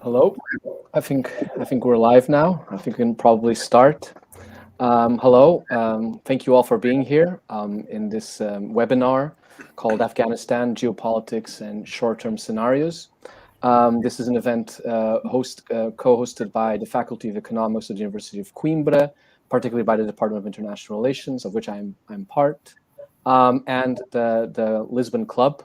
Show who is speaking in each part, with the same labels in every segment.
Speaker 1: Hello. I think we're live now. I think we can probably start. Hello. Thank you all for being here in this webinar called Afghanistan, Geopolitics and Short-Term Scenarios. This is an event co-hosted by the Faculty of Economics of the University of Coimbra, particularly by the Department of International Relations, of which I'm part, and the Lisbon Club,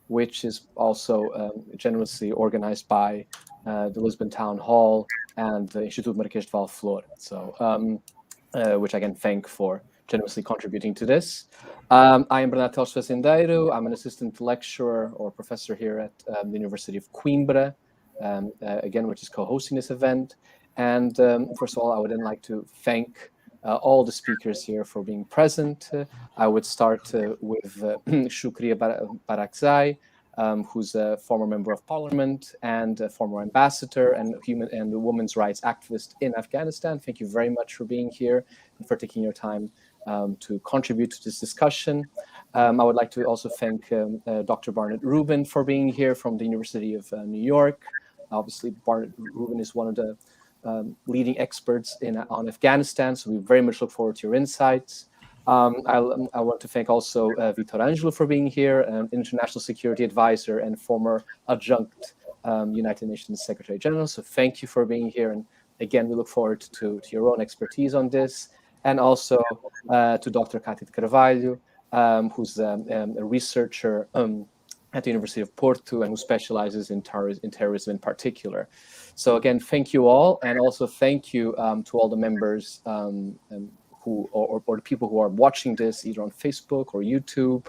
Speaker 1: which is also generously organized by the Lisbon Town Hall and the Instituto Marquês de Valflor. So, which I can thank for generously contributing to this. I am Bernardo Fazendeiro. I'm an assistant lecturer or professor here at the University of Coimbra, again, which is co-hosting this event. And first of all, I would then like to thank all the speakers here for being present. I would start with Shukriya Barakzai, who's a former member of parliament and a former ambassador and women's rights activist in Afghanistan. Thank you very much for being here and for taking your time to contribute to this discussion. I would like to also thank Dr. Barnett Rubin for being here from the University of New York. Obviously, Barnett Rubin is one of the leading experts on Afghanistan, so we very much look forward to your insights. I want to thank also Vitor Angelo for being here, an international security advisor and former adjunct United Nations Secretary General. So thank you for being here. And again, we look forward to your own expertise on this. And also to Dr. Katit Carvalho, who's a researcher at the University of Porto and who specializes in terrorism in particular. So again, thank you all. And also thank you to all the members or the people who are watching this either on Facebook or YouTube.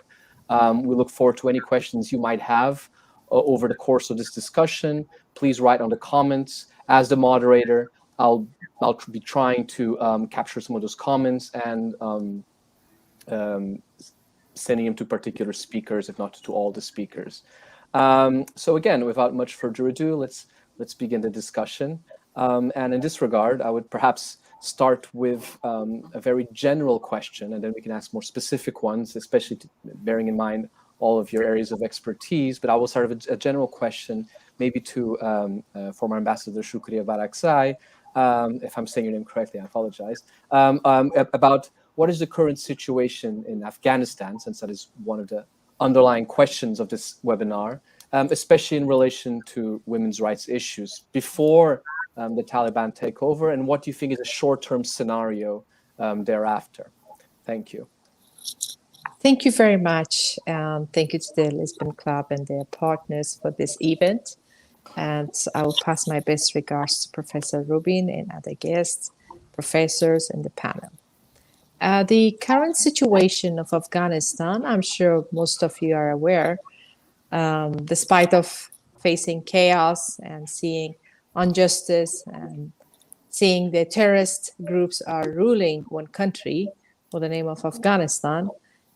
Speaker 1: We look forward to any questions you might have over the course of this discussion. Please write on the comments. As the moderator, I'll be trying to capture some of those comments and sending them to particular speakers, if not to all the speakers. So again, without much further ado, let's begin the discussion. And in this regard, I would perhaps start with a very general question, and then we can ask more specific ones, especially bearing in mind all of your areas of expertise. But I will start with a general question, maybe to former Ambassador Shukriya Barakzai, if I'm saying your name correctly, I apologize, about what is the current situation in Afghanistan, since that is one of the underlying questions of this webinar, especially in relation to women's rights issues before the Taliban take over, and what do you think is a short-term scenario thereafter? Thank you.
Speaker 2: Thank you very much. Thank you to the Lisbon Club and their partners for this event. And I will pass my best regards to Professor Rubin and other guests, professors, and the panel. The current situation of Afghanistan, I'm sure most of you are aware, despite of facing chaos and seeing injustice and seeing the terrorist groups are ruling one country for the name of Afghanistan,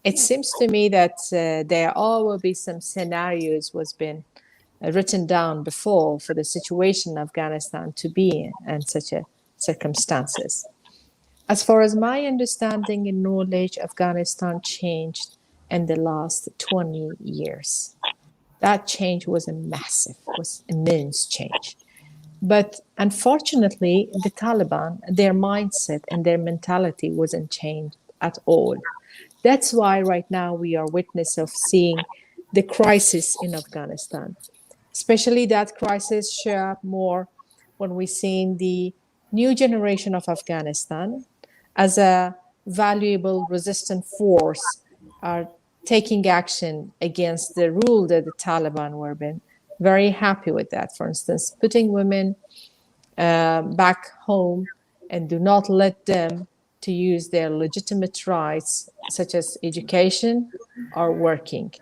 Speaker 2: it seems to me that there all will be some scenarios was been written down before for the situation in Afghanistan to be in such a circumstances. As far as my understanding and knowledge, Afghanistan changed in the last 20 years. That change was immense change. But unfortunately, the Taliban, their mindset and their mentality wasn't changed at all. That's why right now we are witness of seeing the crisis in Afghanistan. Especially that crisis show up more when we see the new generation of Afghanistan as a valuable resistant force are taking action against the rule that the Taliban were been very happy with that. For instance, putting women back home and do not let them to use their legitimate rights, such as education or working.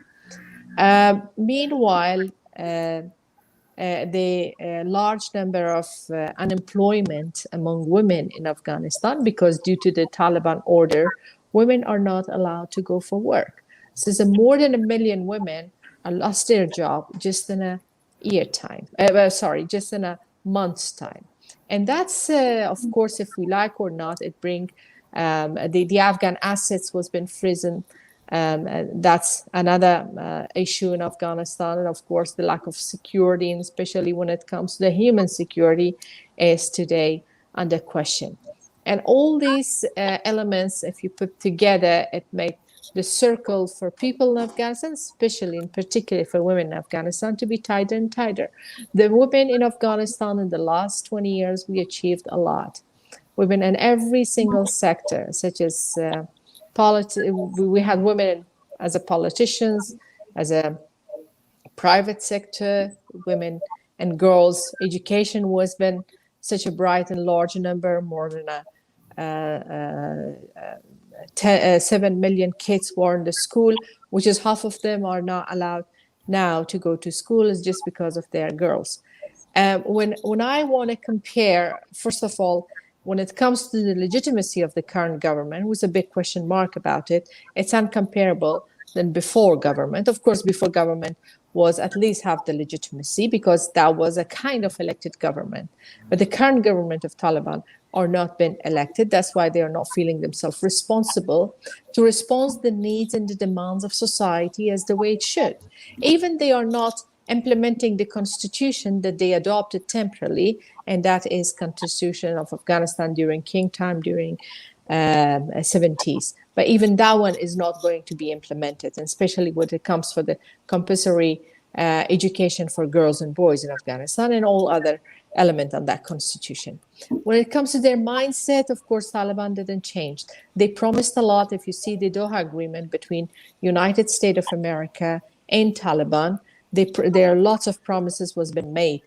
Speaker 2: Meanwhile, the large number of unemployment among women in Afghanistan, because due to the Taliban order, women are not allowed to go for work. So more than 1 million women lost their job just in a just in a month's time. And that's, of course, if we like or not, it bring the Afghan assets was been frozen That's another issue in Afghanistan. And of course, the lack of security, and especially when it comes to the human security, is today under question. And all these elements, if you put together, it made the circle for people in Afghanistan, especially in particular for women in Afghanistan, to be tighter and tighter. The women in Afghanistan in the last 20 years, we achieved a lot. Women in every single sector, such as we had women as a politicians, as a private sector, women and girls. Education was been such a bright and large number, more than 7 million kids were in the school, which is half of them are not allowed now to go to school, is just because of their girls. When I want to compare, first of all, when it comes to the legitimacy of the current government, with a big question mark about it, it's uncomparable than before government. Of course, before government was at least have the legitimacy because that was a kind of elected government. But the current government of Taliban are not been elected. That's why they are not feeling themselves responsible to respond to the needs and the demands of society as the way it should. Even they are not implementing the constitution that they adopted temporarily, and that is constitution of Afghanistan during King time, during 70s. But even that one is not going to be implemented, and especially when it comes for the compulsory education for girls and boys in Afghanistan and all other element on that constitution. When it comes to their mindset, of course, Taliban didn't change. They promised a lot. If you see the Doha agreement between United States of America and Taliban, there are lots of promises was been made.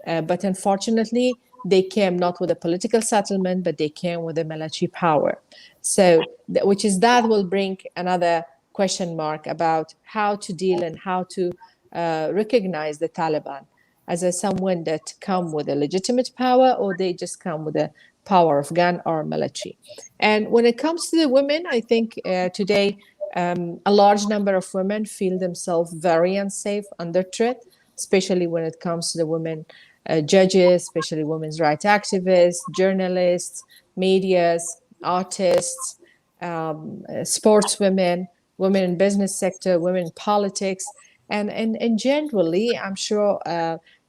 Speaker 2: But unfortunately, they came not with a political settlement, but they came with a military power. So, that will bring another question mark about how to deal and how to recognize the Taliban as someone that come with a legitimate power, or they just come with a power of gun or military. And when it comes to the women, I think today a large number of women feel themselves very unsafe, under threat, especially when it comes to the women judges, especially women's rights activists, journalists, medias, artists, sportswomen, women in business sector, women in politics, and generally, I'm sure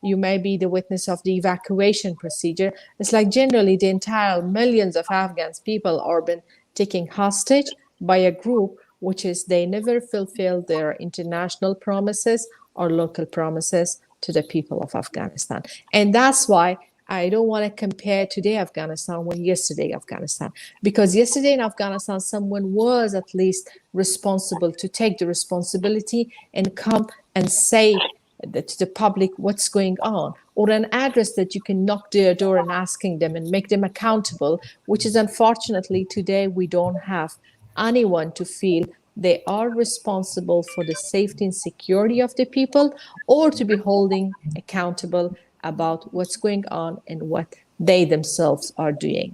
Speaker 2: you may be the witness of the evacuation procedure. It's like generally the entire millions of Afghans people are been taken hostage by a group which is they never fulfill their international promises or local promises to the people of Afghanistan. And that's why I don't want to compare today Afghanistan with yesterday Afghanistan, because yesterday in Afghanistan, someone was at least responsible to take the responsibility and come and say to the public what's going on, or an address that you can knock their door and asking them and make them accountable, which is unfortunately today we don't have anyone to feel they are responsible for the safety and security of the people, or to be holding accountable about what's going on and what they themselves are doing.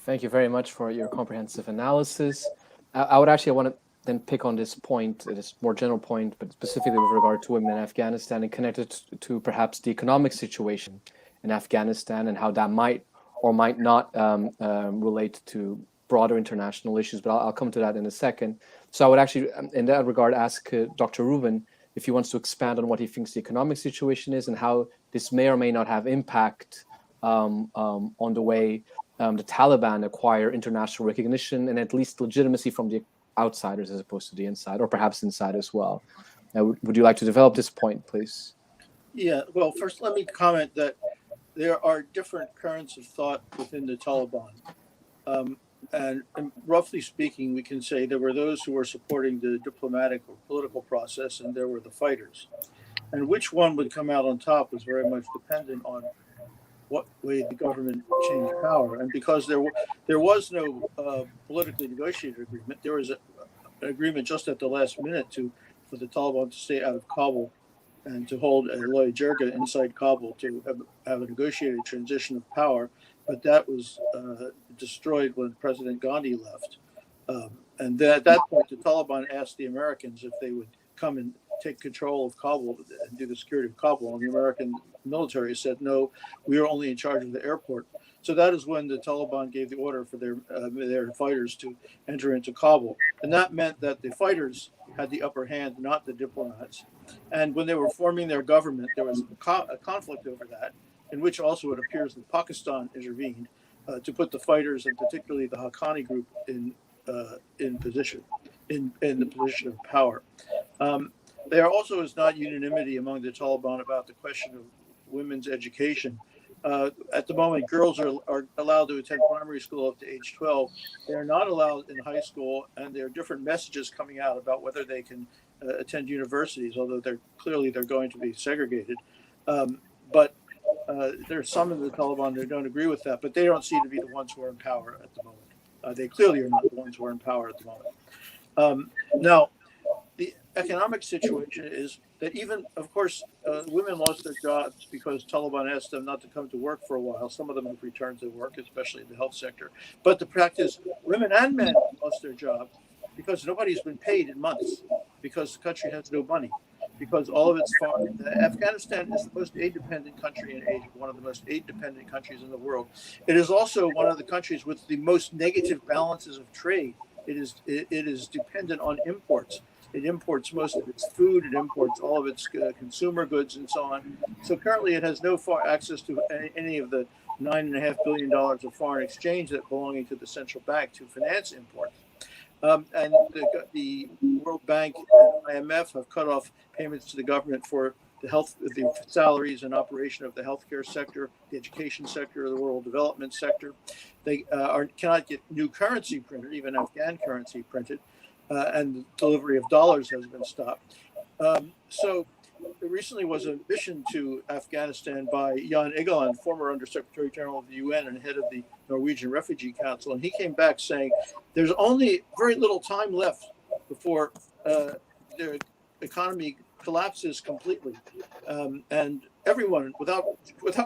Speaker 1: Thank you very much for your comprehensive analysis. I would actually want to then pick on this point, this more general point, but specifically with regard to women in Afghanistan and connected to perhaps the economic situation in Afghanistan and how that might or might not relate to broader international issues, but I'll come to that in a second. So I would actually, in that regard, ask Dr. Rubin if he wants to expand on what he thinks the economic situation is and how this may or may not have impact on the way the Taliban acquire international recognition and at least legitimacy from the outsiders as opposed to the inside, or perhaps inside as well. Would you like to develop this point, please?
Speaker 3: Yeah, well, first let me comment that there are different currents of thought within the Taliban. And roughly speaking, we can say there were those who were supporting the diplomatic or political process, and there were the fighters. And which one would come out on top was very much dependent on what way the government changed power. And because there was no politically negotiated agreement, there was an agreement just at the last minute for the Taliban to stay out of Kabul and to hold a loya jirga inside Kabul to have a negotiated transition of power. But that was destroyed when President Gandhi left. And then at that point, the Taliban asked the Americans if they would come and take control of Kabul and do the security of Kabul. And the American military said, no, we are only in charge of the airport. So that is when the Taliban gave the order for their fighters to enter into Kabul. And that meant that the fighters had the upper hand, not the diplomats. And when they were forming their government, there was a conflict over that, in which also it appears that Pakistan intervened to put the fighters, and particularly the Haqqani group, in the position of power. There also is not unanimity among the Taliban about the question of women's education. At the moment, girls are allowed to attend primary school up to age 12. They are not allowed in high school, and there are different messages coming out about whether they can attend universities, although they're going to be segregated. But there are some in the Taliban that don't agree with that, but they don't seem to be the ones who are in power at the moment. They clearly are not the ones who are in power at the moment. Now, the economic situation is that even, of course, women lost their jobs because Taliban asked them not to come to work for a while. Some of them have returned to work, especially in the health sector. But the practice, women and men lost their jobs because nobody's been paid in months, because the country has no money, because all of its farming. Afghanistan is the most aid-dependent country in Asia, one of the most aid-dependent countries in the world. It is also one of the countries with the most negative balances of trade. It is dependent on imports. It imports most of its food. It imports all of its consumer goods and so on. So currently, it has no access to any of the $9.5 billion of foreign exchange that belonging to the central bank to finance imports. And the World Bank and IMF have cut off payments to the government for the salaries and operation of the healthcare sector, the education sector, the rural development sector. They cannot get new currency printed, even Afghan currency printed, and the delivery of dollars has been stopped. So there recently was a mission to Afghanistan by Jan Egeland, former Undersecretary General of the UN and head of the Norwegian Refugee Council, and he came back saying there's only very little time left before the economy collapses completely, and everyone, without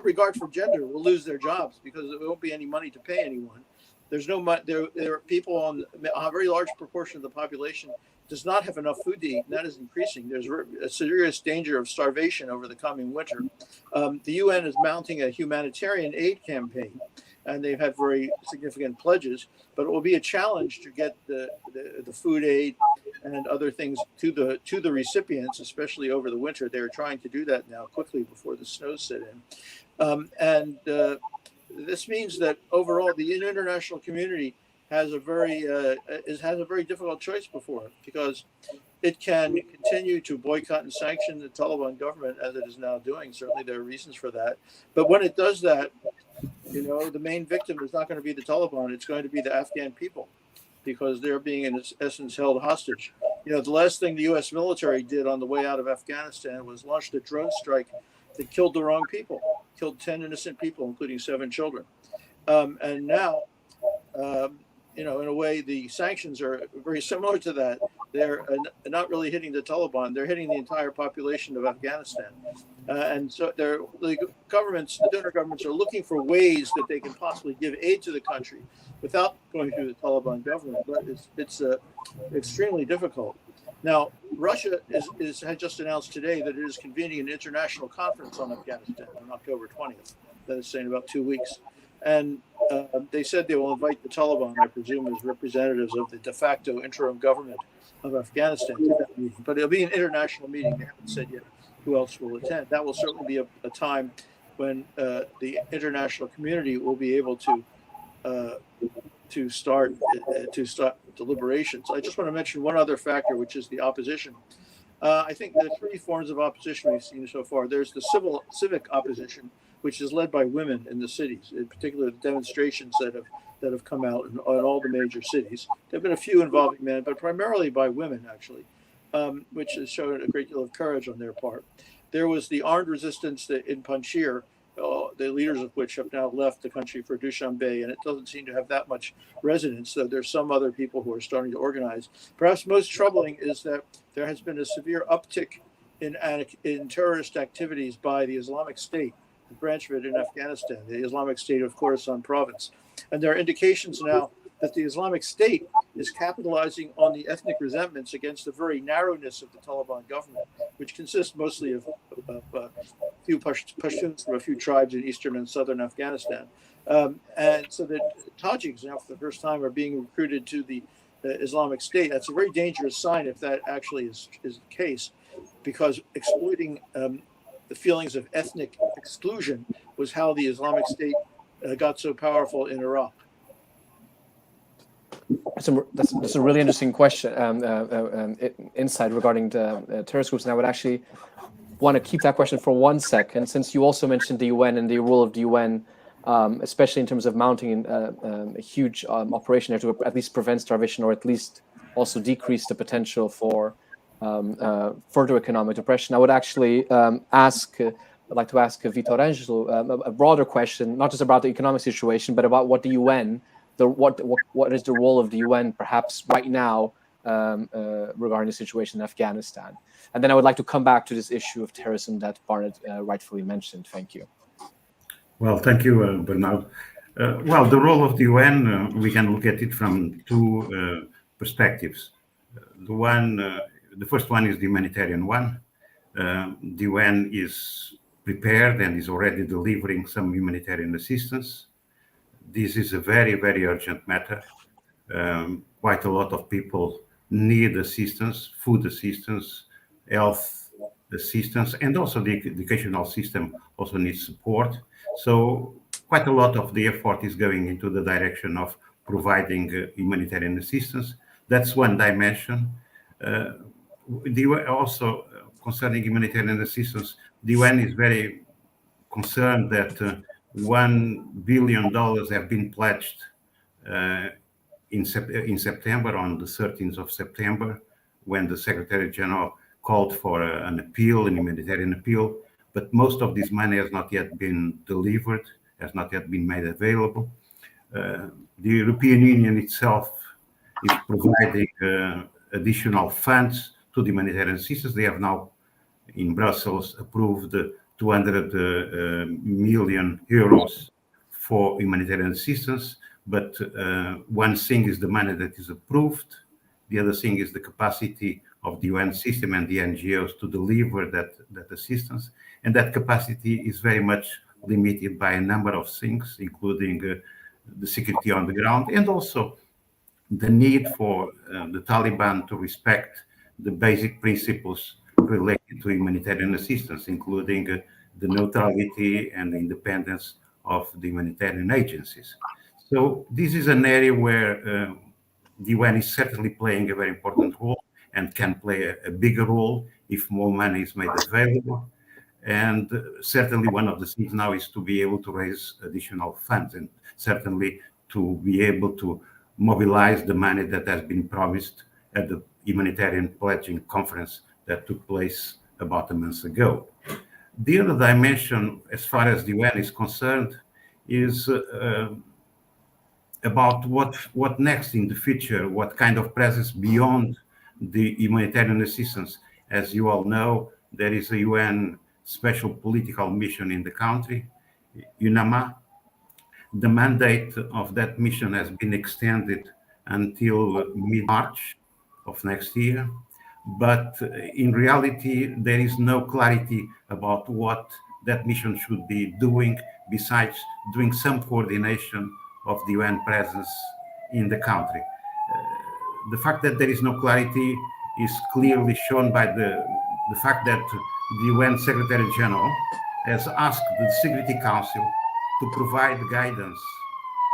Speaker 3: regard for gender, will lose their jobs because there won't be any money to pay anyone. There's no money. There are people on a very large proportion of the population does not have enough food to eat, and that is increasing. There's a serious danger of starvation over the coming winter. The UN is mounting a humanitarian aid campaign, and they've had very significant pledges, but it will be a challenge to get the food aid and other things to the recipients, especially over the winter. They're trying to do that now quickly before the snows set in. This means that overall the international community has a very difficult choice before it, because it can continue to boycott and sanction the Taliban government as it is now doing. Certainly there are reasons for that. But when it does that, the main victim is not going to be the Taliban. It's going to be the Afghan people, because they're being, in essence, held hostage. The last thing the U.S. military did on the way out of Afghanistan was launch a drone strike that killed the wrong people, killed 10 innocent people, including 7 children. And now, in a way, the sanctions are very similar to that. They're not really hitting the Taliban. They're hitting the entire population of Afghanistan. And so the donor governments are looking for ways that they can possibly give aid to the country without going through the Taliban government. But it's extremely difficult. Now, Russia has just announced today that it is convening an international conference on Afghanistan on October 20th. That is saying about 2 weeks. And they said they will invite the Taliban, I presume, as representatives of the de facto interim government of Afghanistan to that meeting. But it'll be an international meeting. They haven't said yet who else will attend. That will certainly be a time when the international community will be able to start deliberations. I just want to mention one other factor, which is the opposition. I think there are 3 forms of opposition we've seen so far. There's the civic opposition, which is led by women in the cities, in particular the demonstrations that have come out in all the major cities. There have been a few involving men, but primarily by women, actually, which has shown a great deal of courage on their part. There was the armed resistance in Panjshir, the leaders of which have now left the country for Dushanbe, and it doesn't seem to have that much resonance, so there's some other people who are starting to organize. Perhaps most troubling is that there has been a severe uptick in terrorist activities by the Islamic State, the branch of it in Afghanistan, the Islamic State of Khorasan province. And there are indications now that the Islamic State is capitalizing on the ethnic resentments against the very narrowness of the Taliban government, which consists mostly of a few Pashtuns from a few tribes in eastern and southern Afghanistan. And so that Tajiks now for the first time are being recruited to the Islamic State. That's a very dangerous sign if that actually is the case, because exploiting the feelings of ethnic exclusion was how the Islamic State got so powerful in Iraq.
Speaker 1: That's a really interesting question, insight regarding the terrorist groups. And I would actually want to keep that question for 1 second, since you also mentioned the UN and the role of the UN, especially in terms of mounting a huge operation there to at least prevent starvation, or at least also decrease the potential for further economic depression. I would actually I'd like to ask Vitor Angelo a broader question, not just about the economic situation, but about what the UN, what is the role of the UN perhaps right now regarding the situation in Afghanistan. And then I would like to come back to this issue of terrorism that Barnett rightfully mentioned. Thank you.
Speaker 4: Well, thank you, Bernard. Well, the role of the UN, we can look at it from two perspectives. The first one is the humanitarian one. The UN is prepared and is already delivering some humanitarian assistance. This is a very, very urgent matter. Quite a lot of people need assistance, food assistance, health assistance, and also the educational system also needs support. So quite a lot of the effort is going into the direction of providing humanitarian assistance. That's one dimension. Also, concerning humanitarian assistance, the UN is very concerned that $1 billion have been pledged in September, on the 13th of September, when the Secretary General called for an humanitarian appeal. But most of this money has not yet been delivered, has not yet been made available. The European Union itself is providing additional funds to the humanitarian assistance. They have now, in Brussels, approved 200 million euros for humanitarian assistance. But one thing is the money that is approved. The other thing is the capacity of the UN system and the NGOs to deliver that assistance. And that capacity is very much limited by a number of things, including the security on the ground, and also the need for the Taliban to respect the basic principles related to humanitarian assistance, including the neutrality and the independence of the humanitarian agencies. So this is an area where the UN is certainly playing a very important role and can play a bigger role if more money is made available. And certainly one of the things now is to be able to raise additional funds, and certainly to be able to mobilize the money that has been promised at the humanitarian pledging conference that took place about a month ago. The other dimension, as far as the UN is concerned, is about what next in the future, what kind of presence beyond the humanitarian assistance. As you all know, there is a UN special political mission in the country, UNAMA. The mandate of that mission has been extended until mid-March of next year. But in reality, there is no clarity about what that mission should be doing, besides doing some coordination of the UN presence in the country. The fact that there is no clarity is clearly shown by the fact that the UN Secretary General has asked the Security Council to provide guidance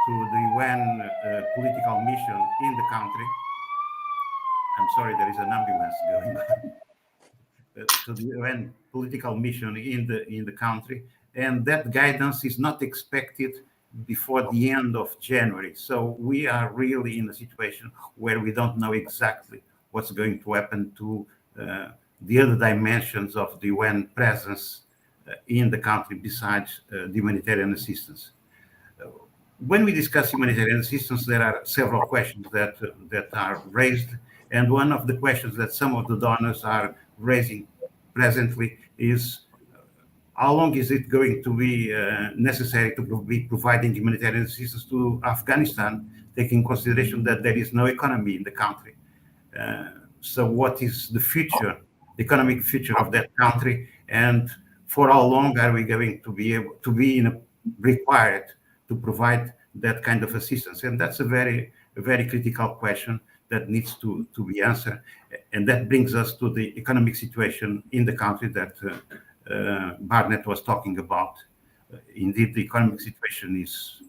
Speaker 4: to the UN political mission in the country. I'm sorry, there is an ambulance going on. To the UN political mission in the country, and that guidance is not expected before the end of January. So we are really in a situation where we don't know exactly what's going to happen to the other dimensions of the UN presence in the country besides the humanitarian assistance. When we discuss humanitarian assistance, there are several questions that are raised. And one of the questions that some of the donors are raising presently is, how long is it going to be necessary to be providing humanitarian assistance to Afghanistan, taking consideration that there is no economy in the country. So what is the future, the economic future of that country, and for how long are we going to be able to be required to provide that kind of assistance? And that's a very critical question that needs to be answered. And that brings us to the economic situation in the country that Barnett was talking about. Indeed, the economic situation is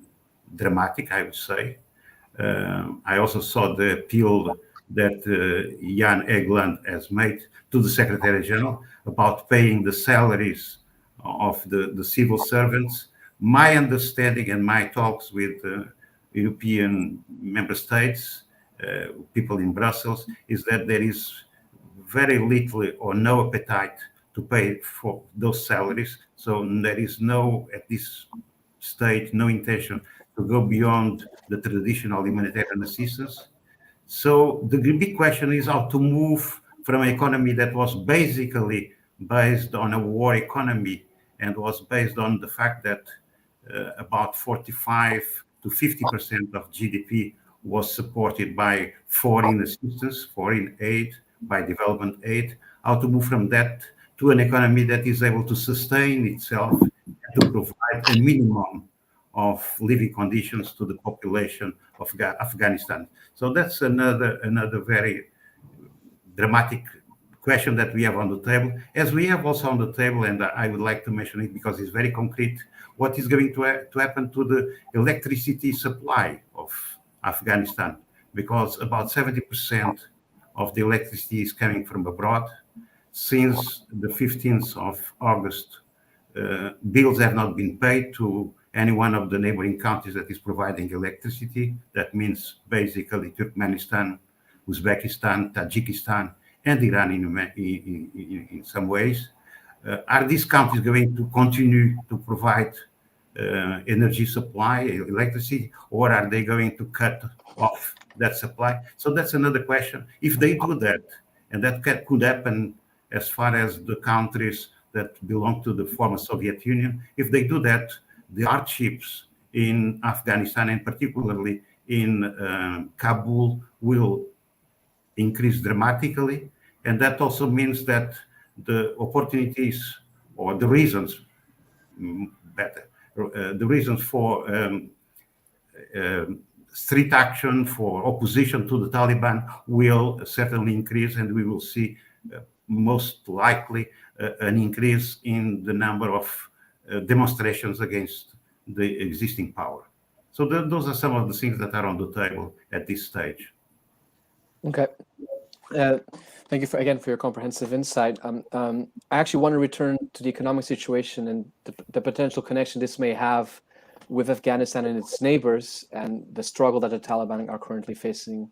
Speaker 4: dramatic, I would say. I also saw the appeal that Jan Egeland has made to the Secretary General about paying the salaries of the civil servants. My understanding and my talks with European member states, people in Brussels, is that there is very little or no appetite to pay for those salaries. So there is no, at this stage, no intention to go beyond the traditional humanitarian assistance. So the big question is how to move from an economy that was basically based on a war economy and was based on the fact that about 45 to 50% of GDP was supported by foreign assistance, foreign aid, by development aid, how to move from that to an economy that is able to sustain itself and to provide a minimum of living conditions to the population of Afghanistan. So that's another very dramatic question that we have on the table, as we have also on the table, and I would like to mention it because it's very concrete, what is going to happen to the electricity supply of Afghanistan, because about 70% of the electricity is coming from abroad. Since the 15th of August, bills have not been paid to any one of the neighboring countries that is providing electricity. That means basically Turkmenistan, Uzbekistan, Tajikistan, and Iran in some ways. Are these countries going to continue to provide energy supply, electricity, or are they going to cut off that supply? So that's another question. If they do that, and that could happen as far as the countries that belong to the former Soviet Union, if they do that, the hardships in Afghanistan, and particularly in Kabul, will increase dramatically. And that also means that the opportunities or the reasons, the reasons for street action, for opposition to the Taliban will certainly increase, and we will see most likely an increase in the number of demonstrations against the existing power. So those are some of the things that are on the table at this stage.
Speaker 1: Okay. Thank you again for your comprehensive insight. I actually want to return to the economic situation and the potential connection this may have with Afghanistan and its neighbors, and the struggle that the Taliban are currently facing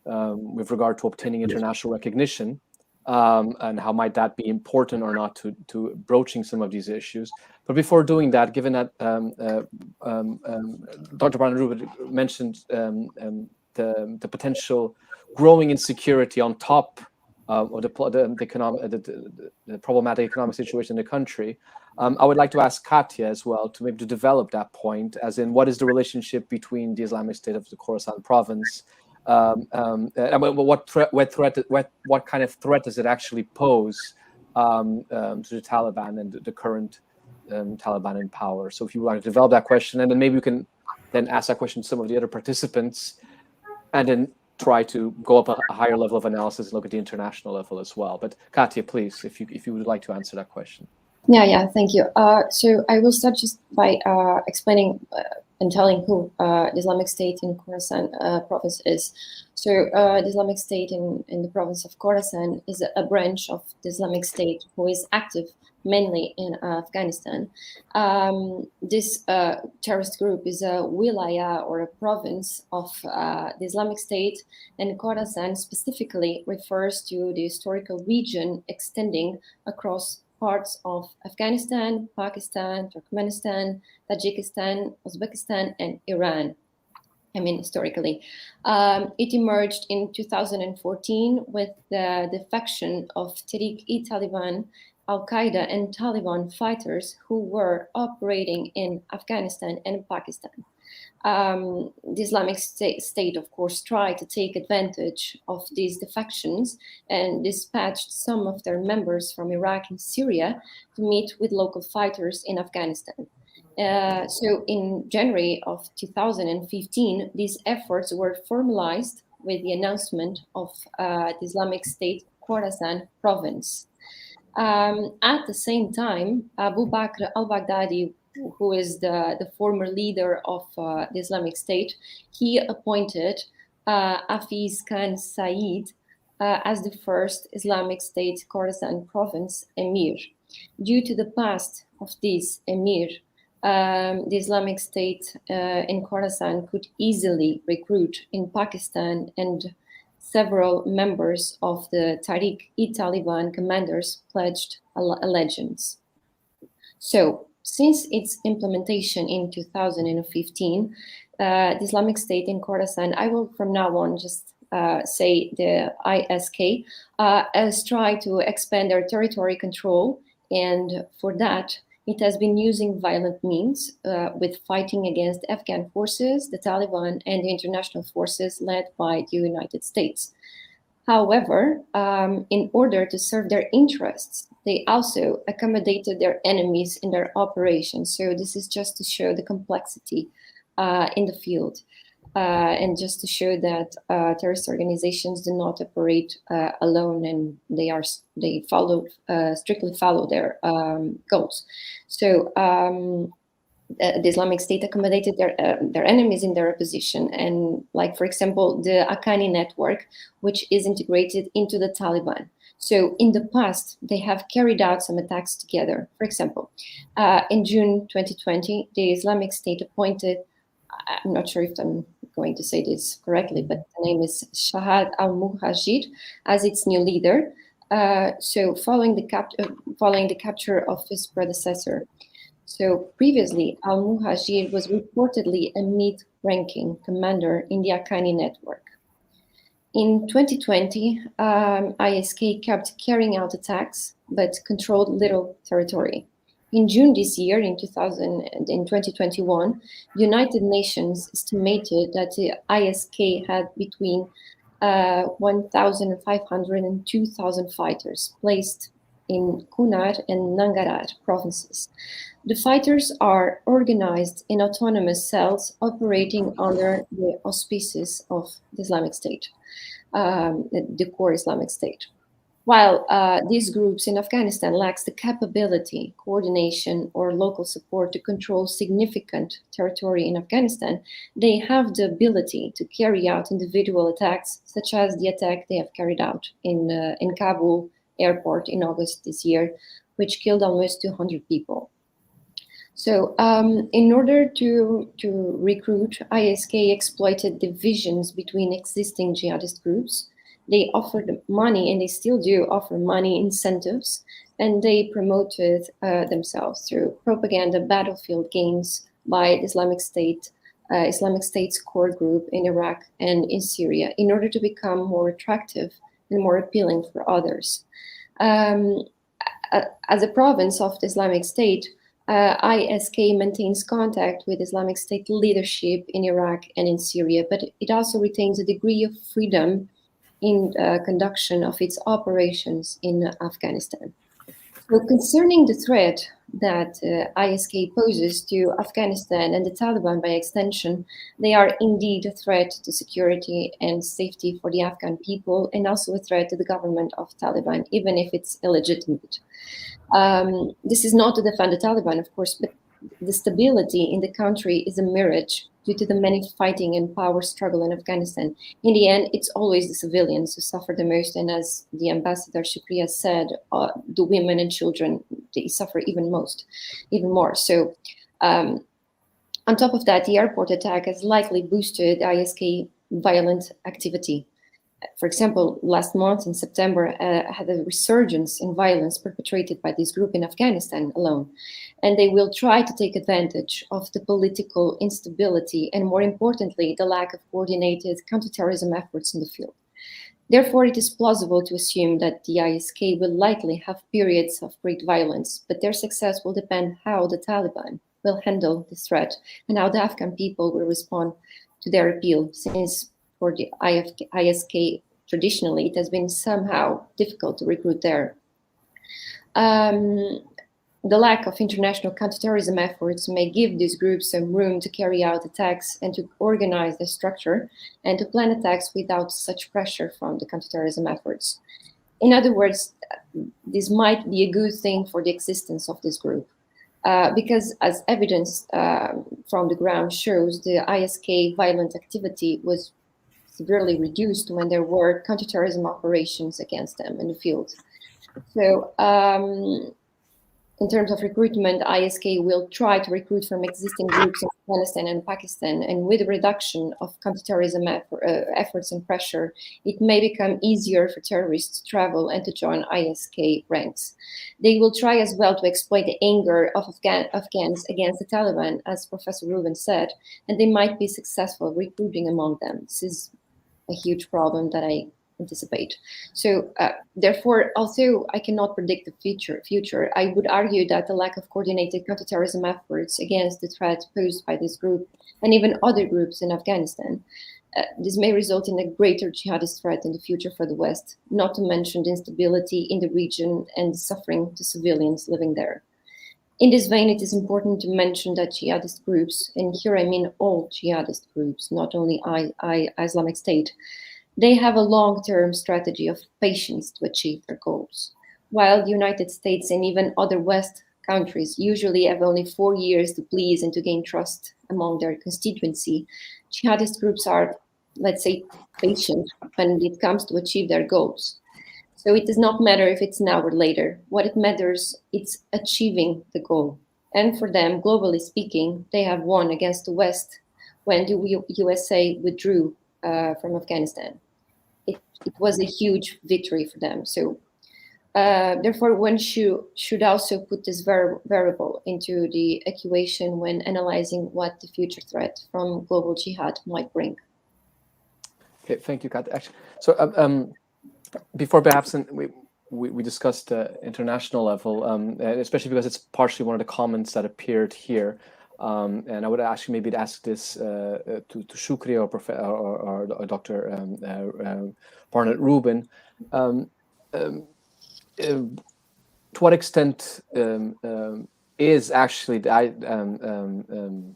Speaker 1: with regard to obtaining international recognition, and how might that be important or not to broaching some of these issues. But before doing that, given that Dr. Barnett mentioned the potential growing insecurity on top of the problematic economic situation in the country, I would like to ask Katya as well to maybe develop that point, as in what is the relationship between the Islamic State of the Khorasan province, and what kind of threat does it actually pose to the Taliban and the current Taliban in power? So if you would like to develop that question, and then maybe we can then ask that question to some of the other participants, and then try to go up a higher level of analysis and look at the international level as well. But Katya, please, if you would like to answer that question.
Speaker 5: Yeah, thank you. So I will start just by explaining and telling who the Islamic State in Khorasan province is. So the Islamic State in the province of Khorasan is a branch of the Islamic State who is active mainly in Afghanistan. This terrorist group is a wilaya, or a province of the Islamic State, and Khorasan specifically refers to the historical region extending across parts of Afghanistan, Pakistan, Turkmenistan, Tajikistan, Uzbekistan, and Iran. I mean, historically. It emerged in 2014 with the defection of Tehrik-e-Taliban Al-Qaeda and Taliban fighters who were operating in Afghanistan and Pakistan. The Islamic State, of course, tried to take advantage of these defections and dispatched some of their members from Iraq and Syria to meet with local fighters in Afghanistan. So in January of 2015, these efforts were formalized with the announcement of the Islamic State Khorasan province. At the same time, Abu Bakr al-Baghdadi, who is the former leader of the Islamic State, he appointed Hafiz Khan Saeed as the first Islamic State Khorasan province emir. Due to the past of this emir, the Islamic State in Khorasan could easily recruit in Pakistan, and several members of the Taliban commanders pledged allegiance. So, since its implementation in 2015, the Islamic State in Khorasan, I will from now on just say the ISK, has tried to expand their territory control, and for that, it has been using violent means with fighting against Afghan forces, the Taliban, and the international forces led by the United States. However, in order to serve their interests, they also accommodated their enemies in their operations. So this is just to show the complexity in the field. And just to show that terrorist organizations do not operate alone, and they strictly follow their goals. So the Islamic State accommodated their enemies in their opposition, and like, for example, the Haqqani network, which is integrated into the Taliban. So in the past, they have carried out some attacks together. For example, in June 2020, the Islamic State appointed, I'm not sure if I'm going to say this correctly, but the name is Shahad al-Muhajir as its new leader. So following the capture of his predecessor. So previously, al-Muhajir was reportedly a mid-ranking commander in the Haqqani network. In 2020, ISK kept carrying out attacks, but controlled little territory. In June this year, in 2021, United Nations estimated that the ISK had between 1,500 and 2,000 fighters placed in Kunar and Nangarhar provinces. The fighters are organized in autonomous cells operating under the auspices of the Islamic State, the core Islamic State. While these groups in Afghanistan lacks the capability, coordination, or local support to control significant territory in Afghanistan, they have the ability to carry out individual attacks, such as the attack they have carried out in Kabul airport in August this year, which killed almost 200 people. So in order to recruit, ISK exploited divisions between existing jihadist groups. They offered money, and they still do offer money incentives, and they promoted themselves through propaganda battlefield games by the Islamic State's core group in Iraq and in Syria, in order to become more attractive and more appealing for others. As a province of the Islamic State, ISK maintains contact with Islamic State leadership in Iraq and in Syria, but it also retains a degree of freedom in conduction of its operations in Afghanistan. So concerning the threat that ISK poses to Afghanistan and the Taliban by extension, they are indeed a threat to security and safety for the Afghan people, and also a threat to the government of Taliban, even if it's illegitimate. This is not to defend the Taliban, of course, but the stability in the country is a mirage due to the many fighting and power struggle in Afghanistan. In the end, it's always the civilians who suffer the most, and as the ambassador Shukriya said, the women and children, they suffer even more. So on top of that, the airport attack has likely boosted ISK violent activity. For example, last month in September, had a resurgence in violence perpetrated by this group in Afghanistan alone. And they will try to take advantage of the political instability and, more importantly, the lack of coordinated counterterrorism efforts in the field. Therefore, it is plausible to assume that the ISK will likely have periods of great violence, but their success will depend how the Taliban will handle this threat and how the Afghan people will respond to their appeal, since for the ISK, traditionally, it has been somehow difficult to recruit there. The lack of international counterterrorism efforts may give these groups some room to carry out attacks and to organize their structure and to plan attacks without such pressure from the counterterrorism efforts. In other words, this might be a good thing for the existence of this group. Because as evidence from the ground shows, the ISK violent activity was severely reduced when there were counterterrorism operations against them in the field. So in terms of recruitment, ISK will try to recruit from existing groups in Afghanistan and Pakistan, and with a reduction of counterterrorism efforts and pressure, it may become easier for terrorists to travel and to join ISK ranks. They will try as well to exploit the anger of Afghans against the Taliban, as Professor Rubin said, and they might be successful recruiting among them. This is a huge problem that I anticipate. So therefore, although I cannot predict the future, I would argue that the lack of coordinated counterterrorism efforts against the threat posed by this group and even other groups in Afghanistan, this may result in a greater jihadist threat in the future for the West, not to mention the instability in the region and the suffering to civilians living there. In this vein, it is important to mention that jihadist groups, and here I mean all jihadist groups, not only Islamic State, they have a long-term strategy of patience to achieve their goals. While the United States and even other West countries usually have only 4 years to please and to gain trust among their constituency, jihadist groups are, let's say, patient when it comes to achieve their goals. So it does not matter if it's now or later. What it matters, it's achieving the goal. And for them, globally speaking, they have won against the West when the USA withdrew from Afghanistan. It was a huge victory for them. So therefore, one should also put this variable into the equation when analyzing what the future threat from global jihad might bring.
Speaker 1: Okay, thank you, Kat. Actually, so before perhaps we discussed international level, especially because it's partially one of the comments that appeared here. And I would actually maybe ask this to Shukri or Dr. Barnett Rubin. To what extent is actually the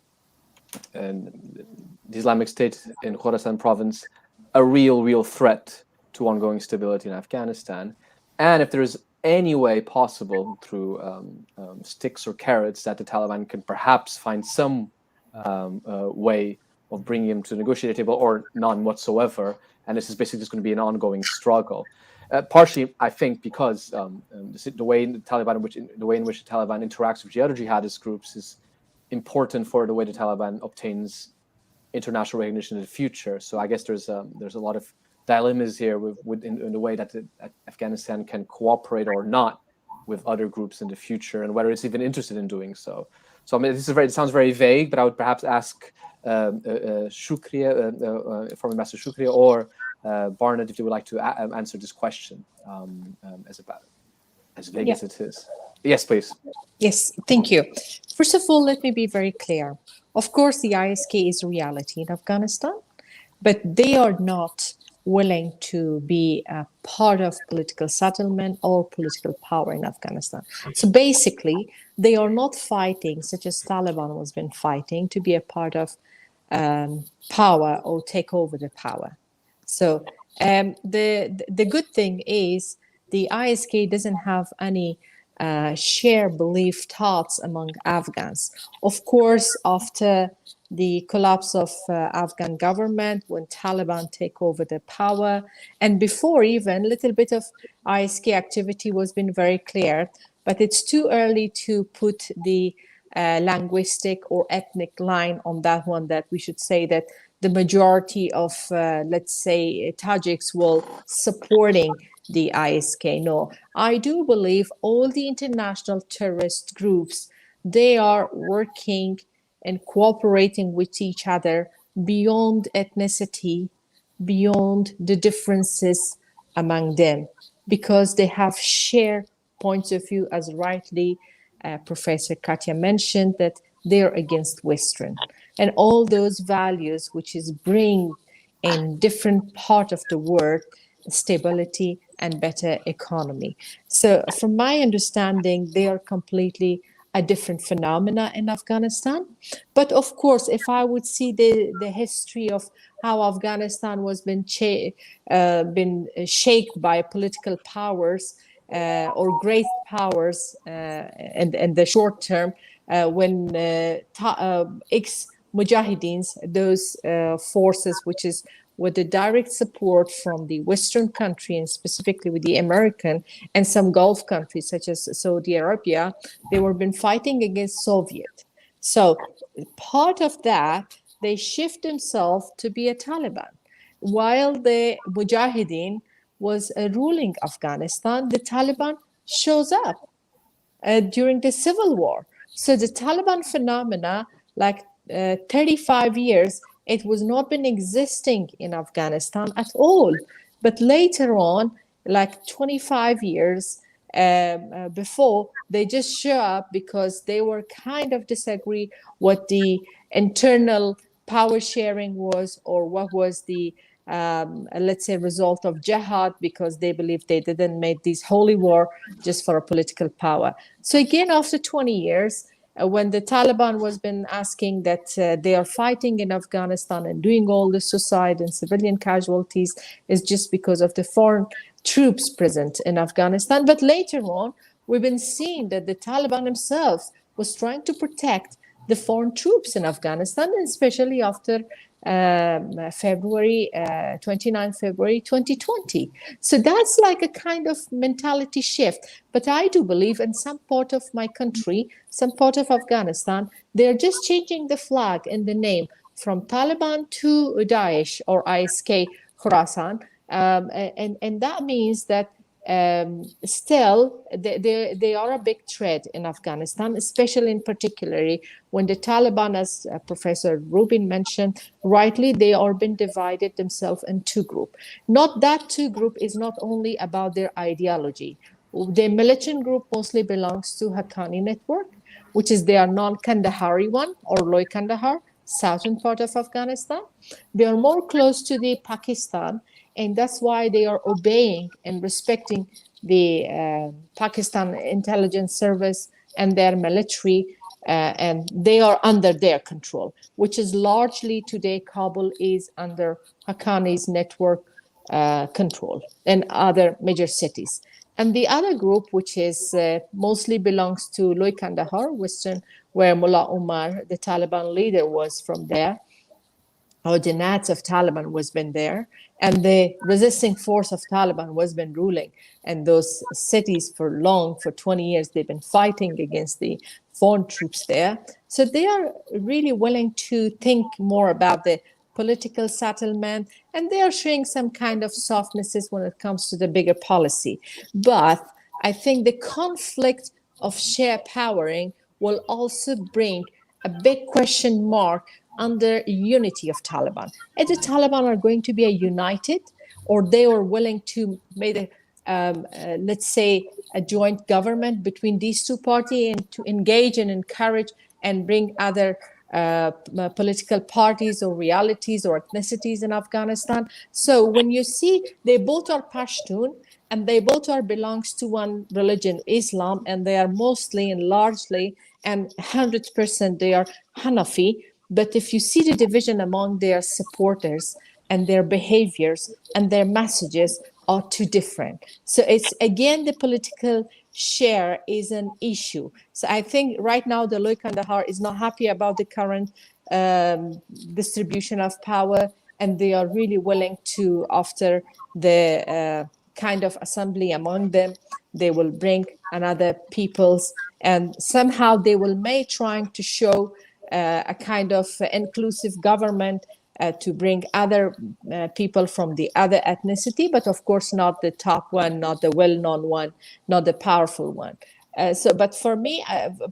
Speaker 1: Islamic State in Khorasan province a real threat to ongoing stability in Afghanistan? And if there is any way possible through sticks or carrots that the Taliban can perhaps find some way of bringing him to the negotiating table, or none whatsoever, and this is basically just going to be an ongoing struggle. Partially, I think, because the way in which the Taliban interacts with the other jihadist groups is important for the way the Taliban obtains international recognition in the future. So I guess there's a lot of dilemmas here in the way that Afghanistan can cooperate or not with other groups in the future, and whether it's even interested in doing so. So I mean, it sounds very vague, but I would perhaps ask Shukriya, former Master Shukriya, or Barnett, if they would like to answer this question as vague as it is. Yes, please.
Speaker 2: Yes, thank you. First of all, let me be very clear. Of course, the ISK is a reality in Afghanistan, but they are not willing to be a part of political settlement or political power in Afghanistan. So basically, they are not fighting, such as Taliban has been fighting, to be a part of power or take over the power. So the good thing is the ISK doesn't have any shared belief thoughts among Afghans. Of course, after the collapse of Afghan government, when Taliban take over the power, and before even, a little bit of ISK activity was been very clear, but it's too early to put the linguistic or ethnic line on that one, that we should say that the majority of, let's say, Tajiks will supporting the ISK. No, I do believe all the international terrorist groups, they are working and cooperating with each other beyond ethnicity, beyond the differences among them because they have shared points of view, as rightly Professor Katya mentioned, that they're against Western. And all those values which is bring in different part of the world stability and better economy. So from my understanding, they are completely a different phenomena in Afghanistan. But of course, if I would see the history of how Afghanistan was been shaped by political powers or great powers in the short term, when ex-Mujahideens, those forces which is with the direct support from the Western country and specifically with the American and some Gulf countries such as Saudi Arabia, they were been fighting against Soviet. So part of that, they shift themselves to be a Taliban. While the Mujahideen was ruling Afghanistan, the Taliban shows up during the civil war. So the Taliban phenomena, like 35 years, it was not been existing in Afghanistan at all. But later on, like 25 years before, they just show up because they were kind of disagree what the internal power sharing was or what was the let's say result of jihad, because they believed they didn't make this holy war just for a political power. So again, after 20 years, when the Taliban was been asking that they are fighting in Afghanistan and doing all the suicide and civilian casualties is just because of the foreign troops present in Afghanistan. But later on, we've been seeing that the Taliban themselves was trying to protect the foreign troops in Afghanistan, and especially after February 29 February 2020. So that's like a kind of mentality shift. But I do believe in some part of my country, some part of Afghanistan, they're just changing the flag and the name from Taliban to Daesh or ISK Khorasan. And that means that still they are a big threat in Afghanistan, especially in particularly when the Taliban, as Professor Rubin mentioned rightly, they are been divided themselves in two groups. Not that two group is not only about their ideology. The militant group mostly belongs to Haqqani network, which is their non-Kandahari one or Loy Kandahar, southern part of Afghanistan. They are more close to the Pakistan, and that's why they are obeying and respecting the Pakistan intelligence service and their military, and they are under their control, which is largely today Kabul is under Haqqani's network control and other major cities. And the other group, which is mostly belongs to Loy Kandahar, Western, where Mullah Omar, the Taliban leader, was from there, or the Nats of Taliban was been there, and the resisting force of Taliban was been ruling. And those cities for 20 years, they've been fighting against the foreign troops there. So they are really willing to think more about the political settlement, and they are showing some kind of softnesses when it comes to the bigger policy. But I think the conflict of share powering will also bring a big question mark under unity of Taliban. If the Taliban are going to be a united, or they are willing to make let's say a joint government between these two parties and to engage and encourage and bring other political parties or realities or ethnicities in Afghanistan. So when you see they both are Pashtun and they both are belongs to one religion, Islam, and they are mostly and largely and 100% they are Hanafi. But if you see the division among their supporters and their behaviors and their messages are too different. So it's again, the political share is an issue. So I think right now the Loy Kandahar is not happy about the current distribution of power, and they are really willing to, after the kind of assembly among them, they will bring another peoples, and somehow they will may trying to show a kind of inclusive government to bring other people from the other ethnicity, but of course not the top one, not the well-known one, not the powerful one. But for me,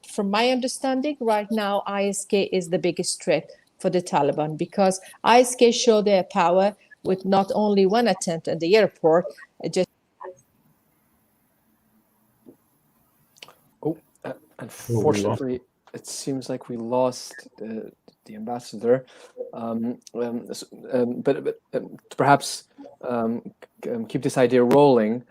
Speaker 2: from my understanding, right now, ISK is the biggest threat for the Taliban, because ISK show their power with not only one attempt at the airport, just
Speaker 1: unfortunately, it seems like we lost the ambassador. But perhaps keep this idea rolling.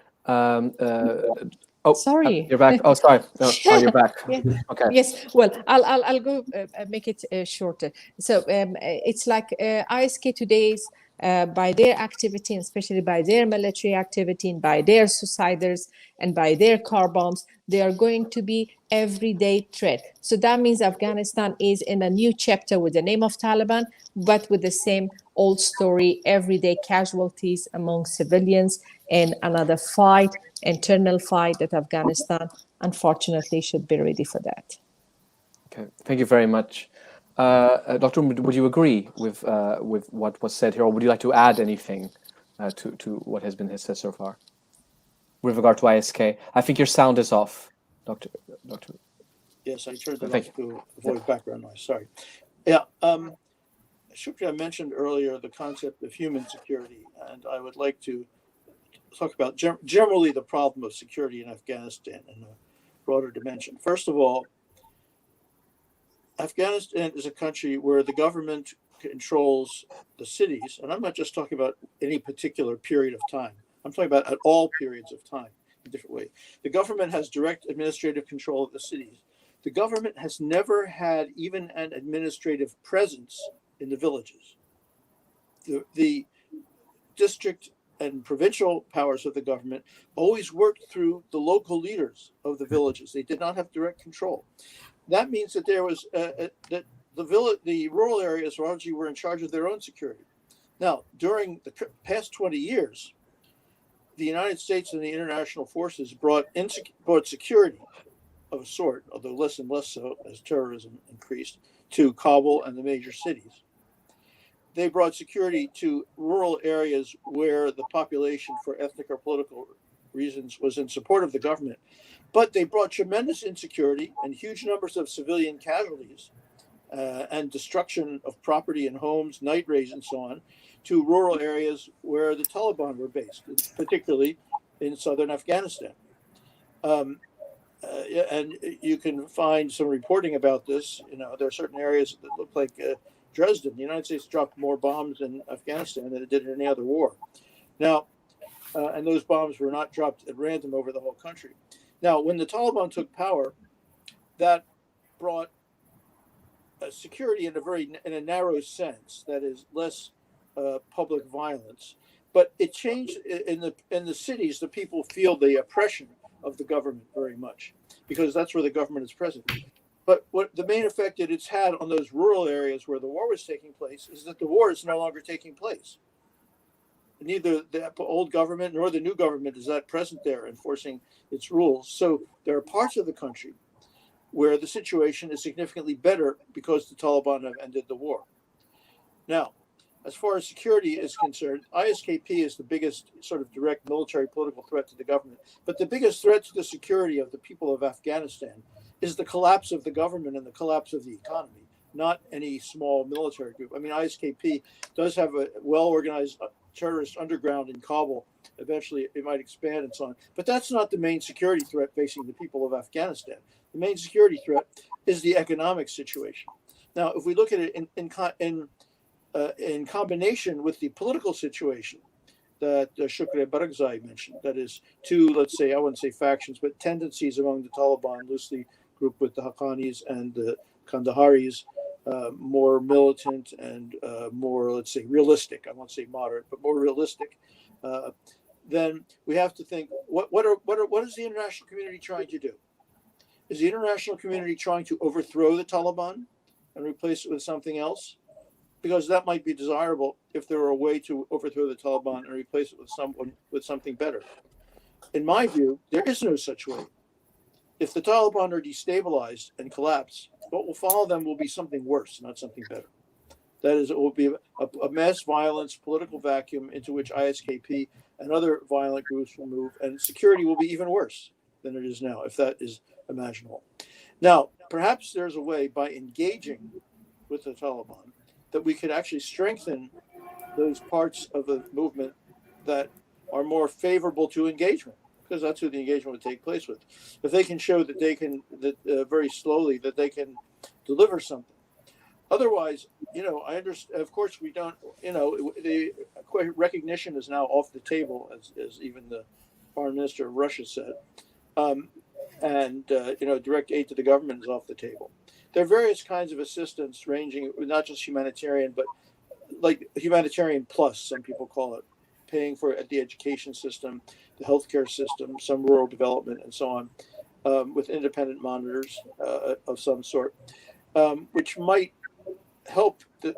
Speaker 2: Sorry.
Speaker 1: You're back. Oh, sorry. No, oh, you're back.
Speaker 2: Yeah.
Speaker 1: Okay.
Speaker 2: Yes. Well, I'll go make it shorter. So it's like ISK today's by their activity, and especially by their military activity, and by their suiciders, and by their car bombs, they are going to be everyday threat. So that means Afghanistan is in a new chapter with the name of Taliban, but with the same old story, everyday casualties among civilians, and another fight, internal fight that Afghanistan, unfortunately, should be ready for that.
Speaker 1: Okay, thank you very much. Dr. Would you agree with what was said here, or would you like to add anything to what has been said so far with regard to ISK? I think your sound is off, Doctor.
Speaker 3: Yes, I turned that
Speaker 1: Thank
Speaker 3: off to avoid background noise. Sorry. Yeah, Shukriya mentioned earlier the concept of human security, and I would like to talk about generally the problem of security in Afghanistan in a broader dimension. First of all, Afghanistan is a country where the government controls the cities, and I'm not just talking about any particular period of time. I'm talking about at all periods of time in a different way. The government has direct administrative control of the cities. The government has never had even an administrative presence in the villages. The district and provincial powers of the government always worked through the local leaders of the villages. They did not have direct control. That means that there was that the rural areas largely were in charge of their own security. Now, during the past 20 years, the United States and the international forces brought security of a sort, although less and less so as terrorism increased, to Kabul and the major cities. They brought security to rural areas where the population, for ethnic or political reasons, was in support of the government. But they brought tremendous insecurity and huge numbers of civilian casualties and destruction of property and homes, night raids, and so on, to rural areas where the Taliban were based, particularly in southern Afghanistan. And you can find some reporting about this. You know, there are certain areas that look like Dresden. The United States dropped more bombs in Afghanistan than it did in any other war. Now, and those bombs were not dropped at random over the whole country. Now, when the Taliban took power, that brought security in a narrow sense, that is less public violence. But it changed in the cities. The people feel the oppression of the government very much because that's where the government is present. But what the main effect that it's had on those rural areas where the war was taking place is that the war is no longer taking place. Neither the old government nor the new government is that present there enforcing its rules. So there are parts of the country where the situation is significantly better because the Taliban have ended the war. Now, as far as security is concerned, ISKP is the biggest sort of direct military political threat to the government. But the biggest threat to the security of the people of Afghanistan is the collapse of the government and the collapse of the economy, not any small military group. I mean, ISKP does have a well-organized terrorist underground in Kabul. Eventually, it might expand and so on. But that's not the main security threat facing the people of Afghanistan. The main security threat is the economic situation. Now, if we look at it in combination with the political situation that Shukriya Barakzai mentioned, that is two, let's say, I wouldn't say factions, but tendencies among the Taliban, loosely grouped with the Haqqanis and the Kandaharis, more militant and more, let's say, realistic. I won't say moderate, but more realistic. Then we have to think: what is the international community trying to do? Is the international community trying to overthrow the Taliban and replace it with something else? Because that might be desirable if there were a way to overthrow the Taliban and replace it with something better. In my view, there is no such way. If the Taliban are destabilized and collapse, what will follow them will be something worse, not something better. That is, it will be a mass violence political vacuum into which ISKP and other violent groups will move, and security will be even worse than it is now, if that is imaginable. Now, perhaps there's a way by engaging with the Taliban that we could actually strengthen those parts of the movement that are more favorable to engagement, because that's who the engagement would take place with. If they can show that they can, very slowly, that they can deliver something. Otherwise, I understand. Of course, we don't. The recognition is now off the table, as even the foreign minister of Russia said, and direct aid to the government is off the table. There are various kinds of assistance, ranging not just humanitarian, but like humanitarian plus, some people call it, paying for the education system, the healthcare system, some rural development, and so on, with independent monitors of some sort, which might help the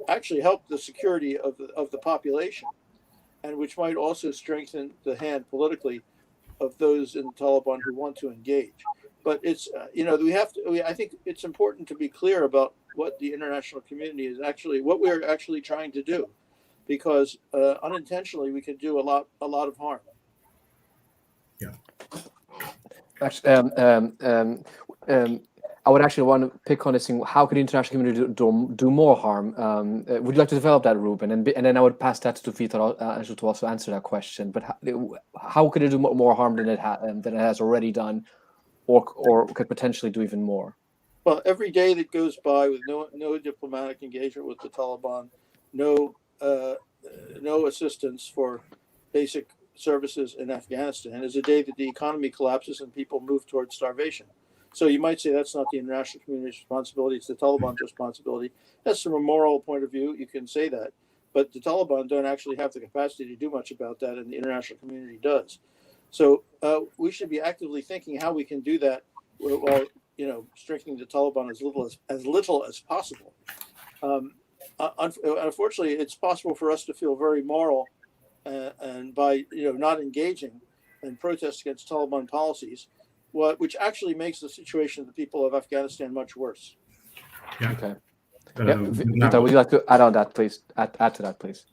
Speaker 3: security of the population, and which might also strengthen the hand politically of those in the Taliban who want to engage. But it's I think it's important to be clear about what the international community is what we're actually trying to do, because unintentionally we can do a lot of harm.
Speaker 4: Yeah.
Speaker 1: Actually, I would actually want to pick on this thing. How could the international community do more harm? Would you like to develop that, Ruben? And then I would pass that to Vitor to also answer that question. But how could it do more harm than it has already done, or could potentially do even more?
Speaker 3: Well, every day that goes by with no diplomatic engagement with the Taliban, no assistance for basic services in Afghanistan, is a day that the economy collapses and people move towards starvation. So you might say that's not the international community's responsibility, it's the Taliban's responsibility. That's from a moral point of view, you can say that. But the Taliban don't actually have the capacity to do much about that, and the international community does. So we should be actively thinking how we can do that while strengthening the Taliban as little as possible. Unfortunately, it's possible for us to feel very moral, and by not engaging and protest against Taliban policies, which actually makes the situation of the people of Afghanistan much worse.
Speaker 4: Yeah.
Speaker 1: Okay. Vitor, would you like to add on that, please? Add to that, please.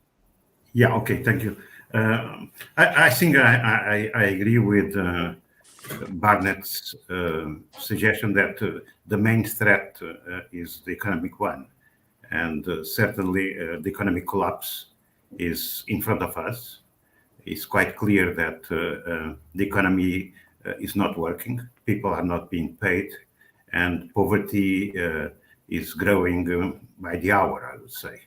Speaker 4: Yeah. Okay. Thank you. I think I agree with Barnett's suggestion that the main threat is the economic one, and certainly the economic collapse is in front of us. It's quite clear that the economy is not working, people are not being paid, and poverty is growing by the hour, I would say.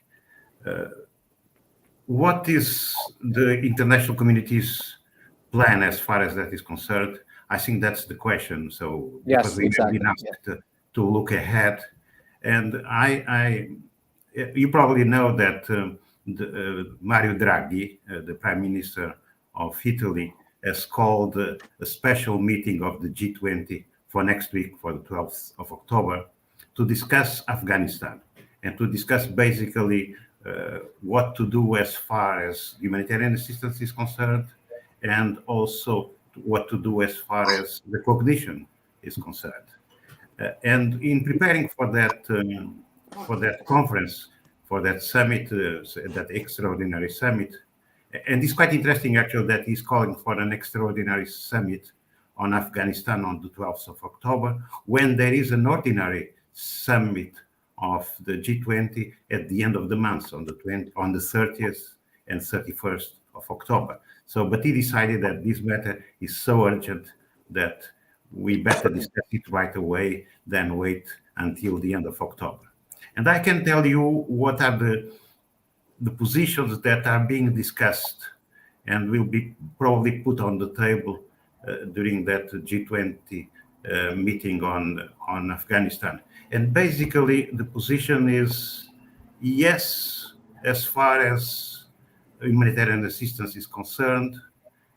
Speaker 4: What is the international community's plan as far as that is concerned? I think that's the question. So because we have been asked to look ahead, and you probably know that Mario Draghi, the Prime Minister of Italy, has called a special meeting of the G20 for next week, for the 12th of October, to discuss Afghanistan and to discuss basically what to do as far as humanitarian assistance is concerned, and also what to do as far as recognition is concerned. And in preparing for that conference, for that summit, that extraordinary summit, and it's quite interesting actually that he's calling for an extraordinary summit on Afghanistan on the 12th of October, when there is an ordinary summit of the G20 at the end of the month, on the 30th and 31st of October. So, but he decided that this matter is so urgent that we better discuss it right away than wait until the end of October. And I can tell you what are the positions that are being discussed and will be probably put on the table during that G20 meeting on Afghanistan. And basically the position is yes, as far as humanitarian assistance is concerned,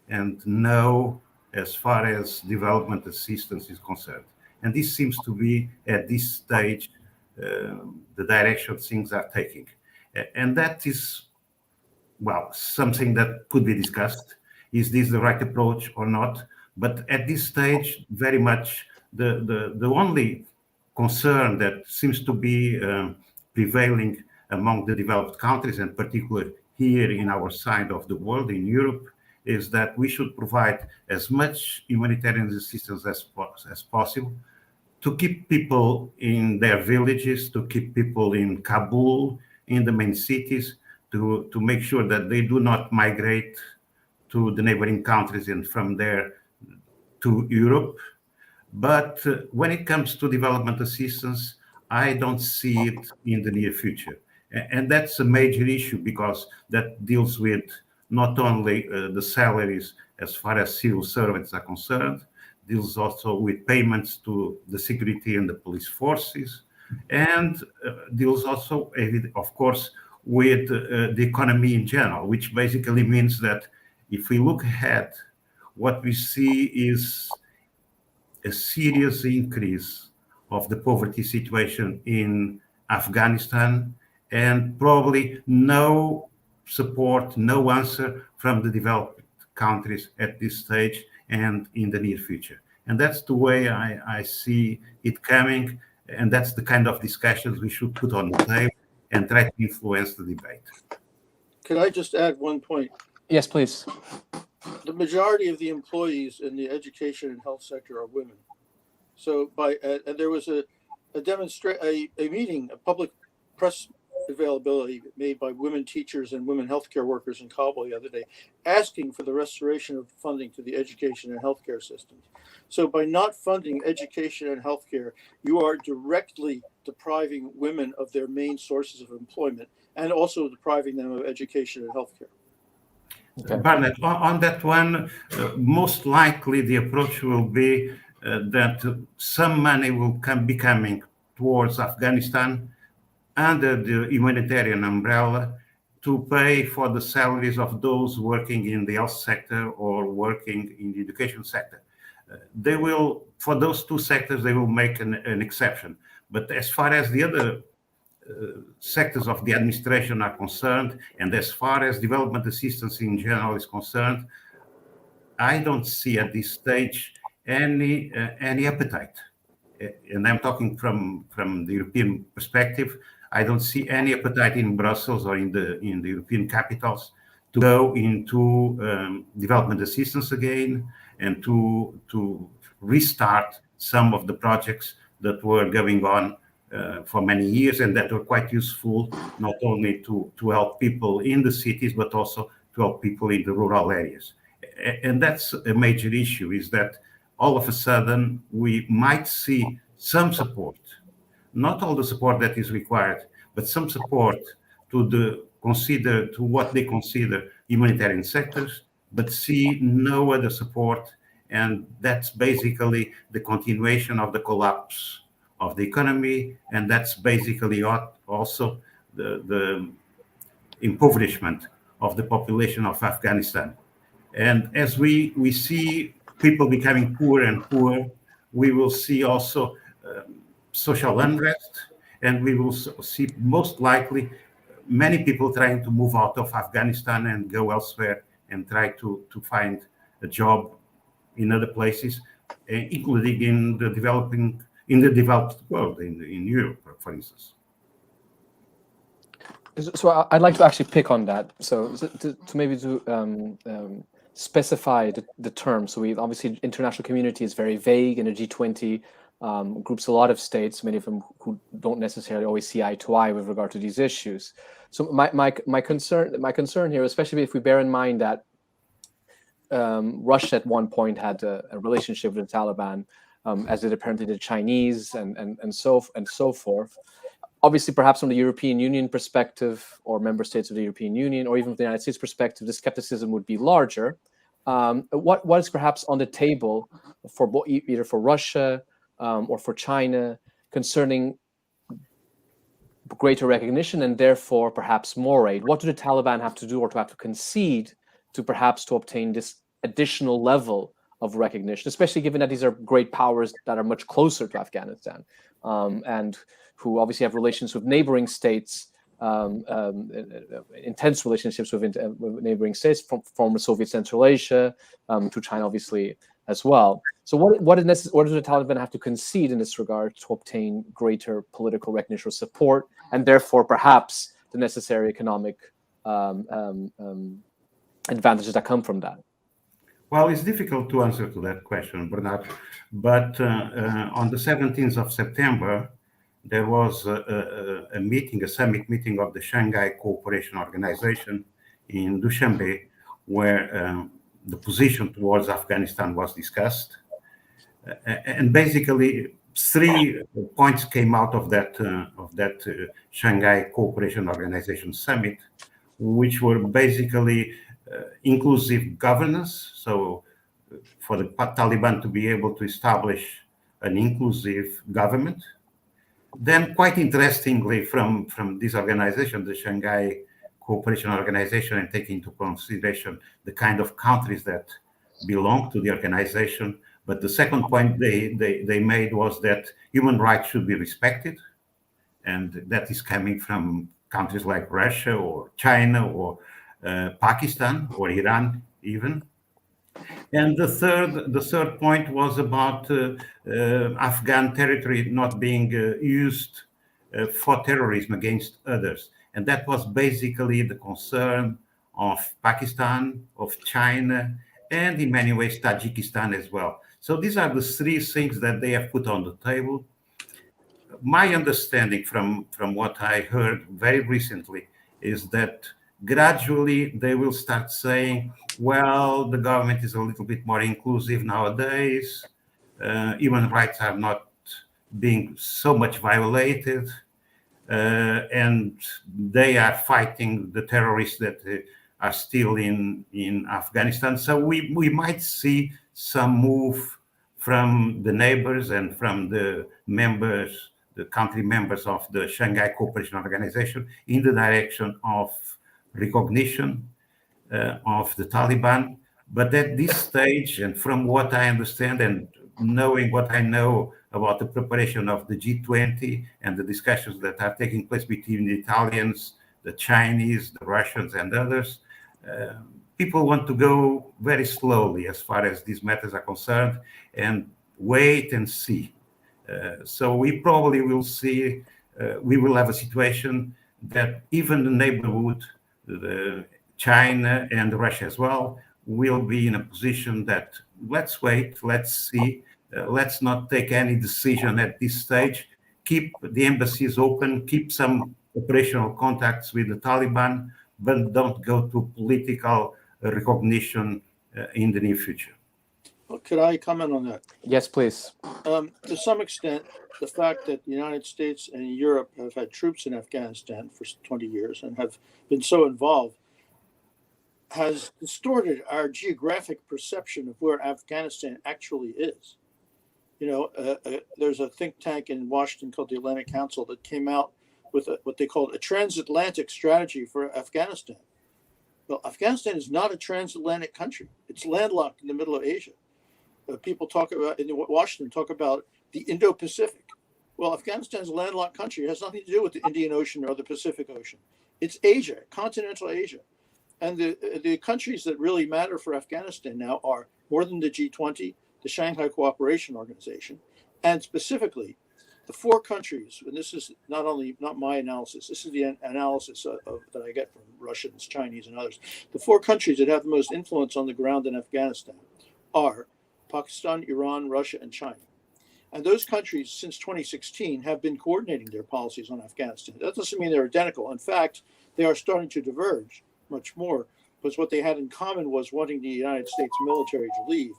Speaker 4: and no, as far as development assistance is concerned. And this seems to be, at this stage, the direction things are taking. And that is, well, something that could be discussed. Is this the right approach or not? But at this stage, very much the only concern that seems to be prevailing among the developed countries, and particularly here in our side of the world, in Europe, is that we should provide as much humanitarian assistance as possible to keep people in their villages, to keep people in Kabul, in the main cities, to make sure that they do not migrate to the neighboring countries and from there to Europe. But when it comes to development assistance, I don't see it in the near future. And that's a major issue because that deals with not only the salaries as far as civil servants are concerned, deals also with payments to the security and the police forces, and deals also, of course, with the economy in general, which basically means that if we look ahead, what we see is a serious increase of the poverty situation in Afghanistan, and probably no support, no answer from the developed countries at this stage and in the near future. And that's the way I see it coming, and that's the kind of discussions we should put on the table and try to influence the debate.
Speaker 3: Can I just add one point?
Speaker 1: Yes, please.
Speaker 3: The majority of the employees in the education and health sector are women. So and there was a meeting, a public press availability made by women teachers and women healthcare workers in Kabul the other day, asking for the restoration of funding to the education and healthcare systems. So by not funding education and healthcare, you are directly depriving women of their main sources of employment and also depriving them of education and healthcare.
Speaker 4: Okay. Barnett, on that one, most likely the approach will be that some money will be coming towards Afghanistan under the humanitarian umbrella to pay for the salaries of those working in the health sector or working in the education sector. They will, for those two sectors, they will make an exception. But as far as the other sectors of the administration are concerned, and as far as development assistance in general is concerned, I don't see at this stage any appetite. And I'm talking from the European perspective. I don't see any appetite in Brussels or in the European capitals to go into development assistance again and to restart some of the projects that were going on for many years and that were quite useful, not only to help people in the cities, but also to help people in the rural areas. And that's a major issue, is that all of a sudden we might see some support, not all the support that is required, but some support to what they consider humanitarian sectors, but see no other support. And that's basically the continuation of the collapse of the economy, and that's basically also the impoverishment of the population of Afghanistan. And as we see people becoming poorer and poorer, we will see also social unrest, and we will see most likely many people trying to move out of Afghanistan and go elsewhere and try to find a job in other places, including in the developed world, in Europe, for instance.
Speaker 1: So I'd like to actually pick on that. So to maybe specify the term. So we obviously, international community is very vague, and the G20 groups a lot of states, many of them who don't necessarily always see eye to eye with regard to these issues. So my concern here, especially if we bear in mind that Russia at one point had a relationship with the Taliban, as did apparently the Chinese and so forth. Obviously, perhaps from the European Union perspective, or member states of the European Union, or even from the United States perspective, the skepticism would be larger. What is perhaps on the table for either for Russia or for China concerning greater recognition and therefore perhaps more aid? What do the Taliban have to do or to have to concede to perhaps to obtain this additional level of recognition, especially given that these are great powers that are much closer to Afghanistan and who obviously have relations with neighboring states, intense relationships with neighboring states, from former Soviet Central Asia to China, obviously, as well. So what do the Taliban have to concede in this regard to obtain greater political recognition or support, and therefore perhaps the necessary economic advantages that come from that?
Speaker 4: Well, it's difficult to answer to that question, Bernard, but on the 17th of September, there was a summit meeting of the Shanghai Cooperation Organization in Dushanbe, where the position towards Afghanistan was discussed. And basically, 3 points came out of that Shanghai Cooperation Organization summit, which were basically inclusive governance. So for the Taliban to be able to establish an inclusive government. Then, quite interestingly, from this organization, the Shanghai Cooperation Organization, and taking into consideration the kind of countries that belong to the organization. But the second point they made was that human rights should be respected. And that is coming from countries like Russia or China or Pakistan or Iran even. And the third point was about Afghan territory not being used for terrorism against others. And that was basically the concern of Pakistan, of China, and in many ways Tajikistan as well. So these are the 3 things that they have put on the table. My understanding from what I heard very recently is that gradually they will start saying, well, the government is a little bit more inclusive nowadays. Human rights are not being so much violated. And they are fighting the terrorists that are still in Afghanistan. So we might see some move from the neighbors and from the members, the country members of the Shanghai Cooperation Organization in the direction of recognition of the Taliban. But at this stage, and from what I understand and knowing what I know about the preparation of the G20 and the discussions that are taking place between the Italians, the Chinese, the Russians, and others, people want to go very slowly as far as these matters are concerned and wait and see. So we probably will see, we will have a situation that even the neighborhood, China and Russia as well, will be in a position that let's wait, let's see, let's not take any decision at this stage, keep the embassies open, keep some operational contacts with the Taliban, but don't go to political recognition in the near future.
Speaker 3: Well, could I comment on that?
Speaker 1: Yes, please.
Speaker 3: To some extent, the fact that the United States and Europe have had troops in Afghanistan for 20 years and have been so involved has distorted our geographic perception of where Afghanistan actually is. You know, there's a think tank in Washington called the Atlantic Council that came out with what they called a transatlantic strategy for Afghanistan. Well, Afghanistan is not a transatlantic country. It's landlocked in the middle of Asia. People talk about, in Washington, talk about the Indo-Pacific. Well, Afghanistan is a landlocked country. It has nothing to do with the Indian Ocean or the Pacific Ocean. It's Asia, continental Asia. And the countries that really matter for Afghanistan now are more than the G20, the Shanghai Cooperation Organization, and specifically the 4 countries, and this is not my analysis, this is the analysis that I get from Russians, Chinese, and others. The 4 countries that have the most influence on the ground in Afghanistan are Pakistan, Iran, Russia, and China. And those countries, since 2016, have been coordinating their policies on Afghanistan. That doesn't mean they're identical. In fact, they are starting to diverge much more, because what they had in common was wanting the United States military to leave.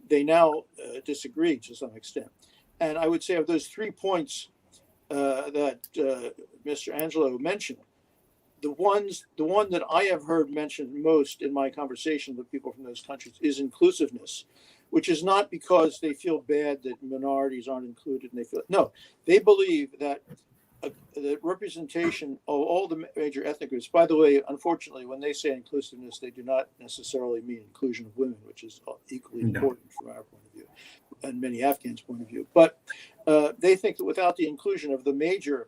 Speaker 3: They now disagree to some extent. And I would say of those 3 points that Mr. Angelo mentioned, the one that I have heard mentioned most in my conversation with people from those countries is inclusiveness, which is not because they feel bad that minorities aren't included, and they believe that the representation of all the major ethnic groups. By the way, unfortunately, when they say inclusiveness, they do not necessarily mean inclusion of women, which is equally important from our point of view and many Afghans' point of view. But they think that without the inclusion of the major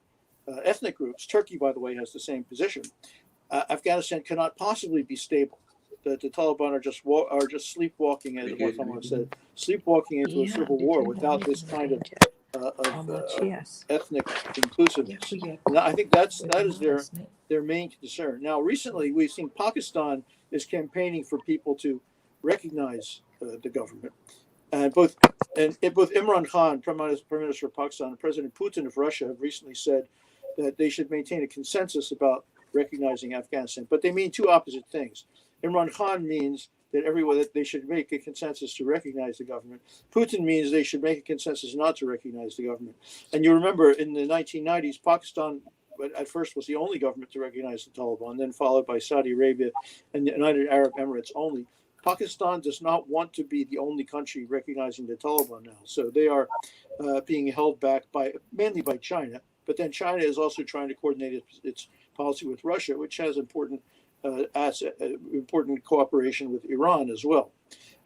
Speaker 3: ethnic groups, Turkey, by the way, has the same position, Afghanistan cannot possibly be stable. That the Taliban are just sleepwalking, as one someone said, sleepwalking into a civil war without this kind of ethnic inclusiveness. And I think that is their main concern. Now, recently, we've seen Pakistan is campaigning for people to recognize the government, and both Imran Khan, Prime Minister of Pakistan, and President Putin of Russia have recently said that they should maintain a consensus about recognizing Afghanistan. But they mean 2 opposite things. Imran Khan means that everyone that they should make a consensus to recognize the government. Putin means they should make a consensus not to recognize the government. And you remember in the 1990s, Pakistan at first was the only government to recognize the Taliban, then followed by Saudi Arabia and the United Arab Emirates only. Pakistan does not want to be the only country recognizing the Taliban now. So they are being held back mainly by China. But then China is also trying to coordinate its policy with Russia, which has important cooperation with Iran as well.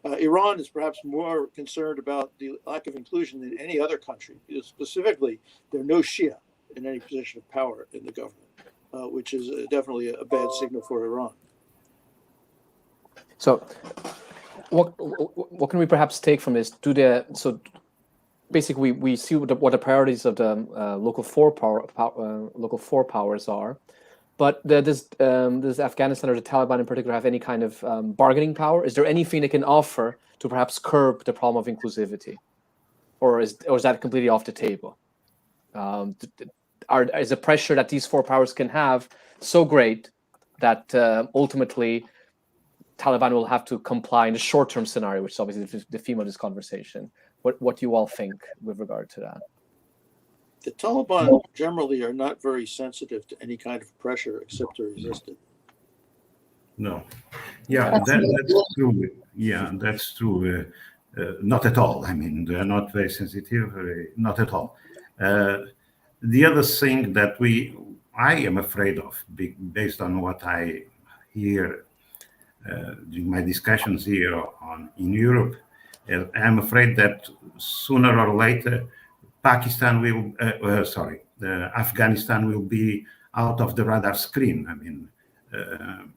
Speaker 3: Iran is perhaps more concerned about the lack of inclusion than any other country. Specifically, there are no Shia in any position of power in the government, which is definitely a bad signal for Iran.
Speaker 1: So, what can we perhaps take from this? So basically, we see what the priorities of the local four powers are, but does Afghanistan or the Taliban in particular have any kind of bargaining power? Is there anything they can offer to perhaps curb the problem of inclusivity, or is that completely off the table? Is the pressure that these four powers can have so great that ultimately Taliban will have to comply in the short-term scenario, which is obviously the theme of this conversation? What do you all think with regard to that?
Speaker 3: The Taliban generally are not very sensitive to any kind of pressure except to resist it.
Speaker 4: No. Yeah, that's true. Yeah, that's true. Not at all. I mean, they are not very sensitive, not at all. The other thing that I am afraid of, based on what I hear during my discussions here in Europe, I'm afraid that sooner or later, Afghanistan will be out of the radar screen. I mean,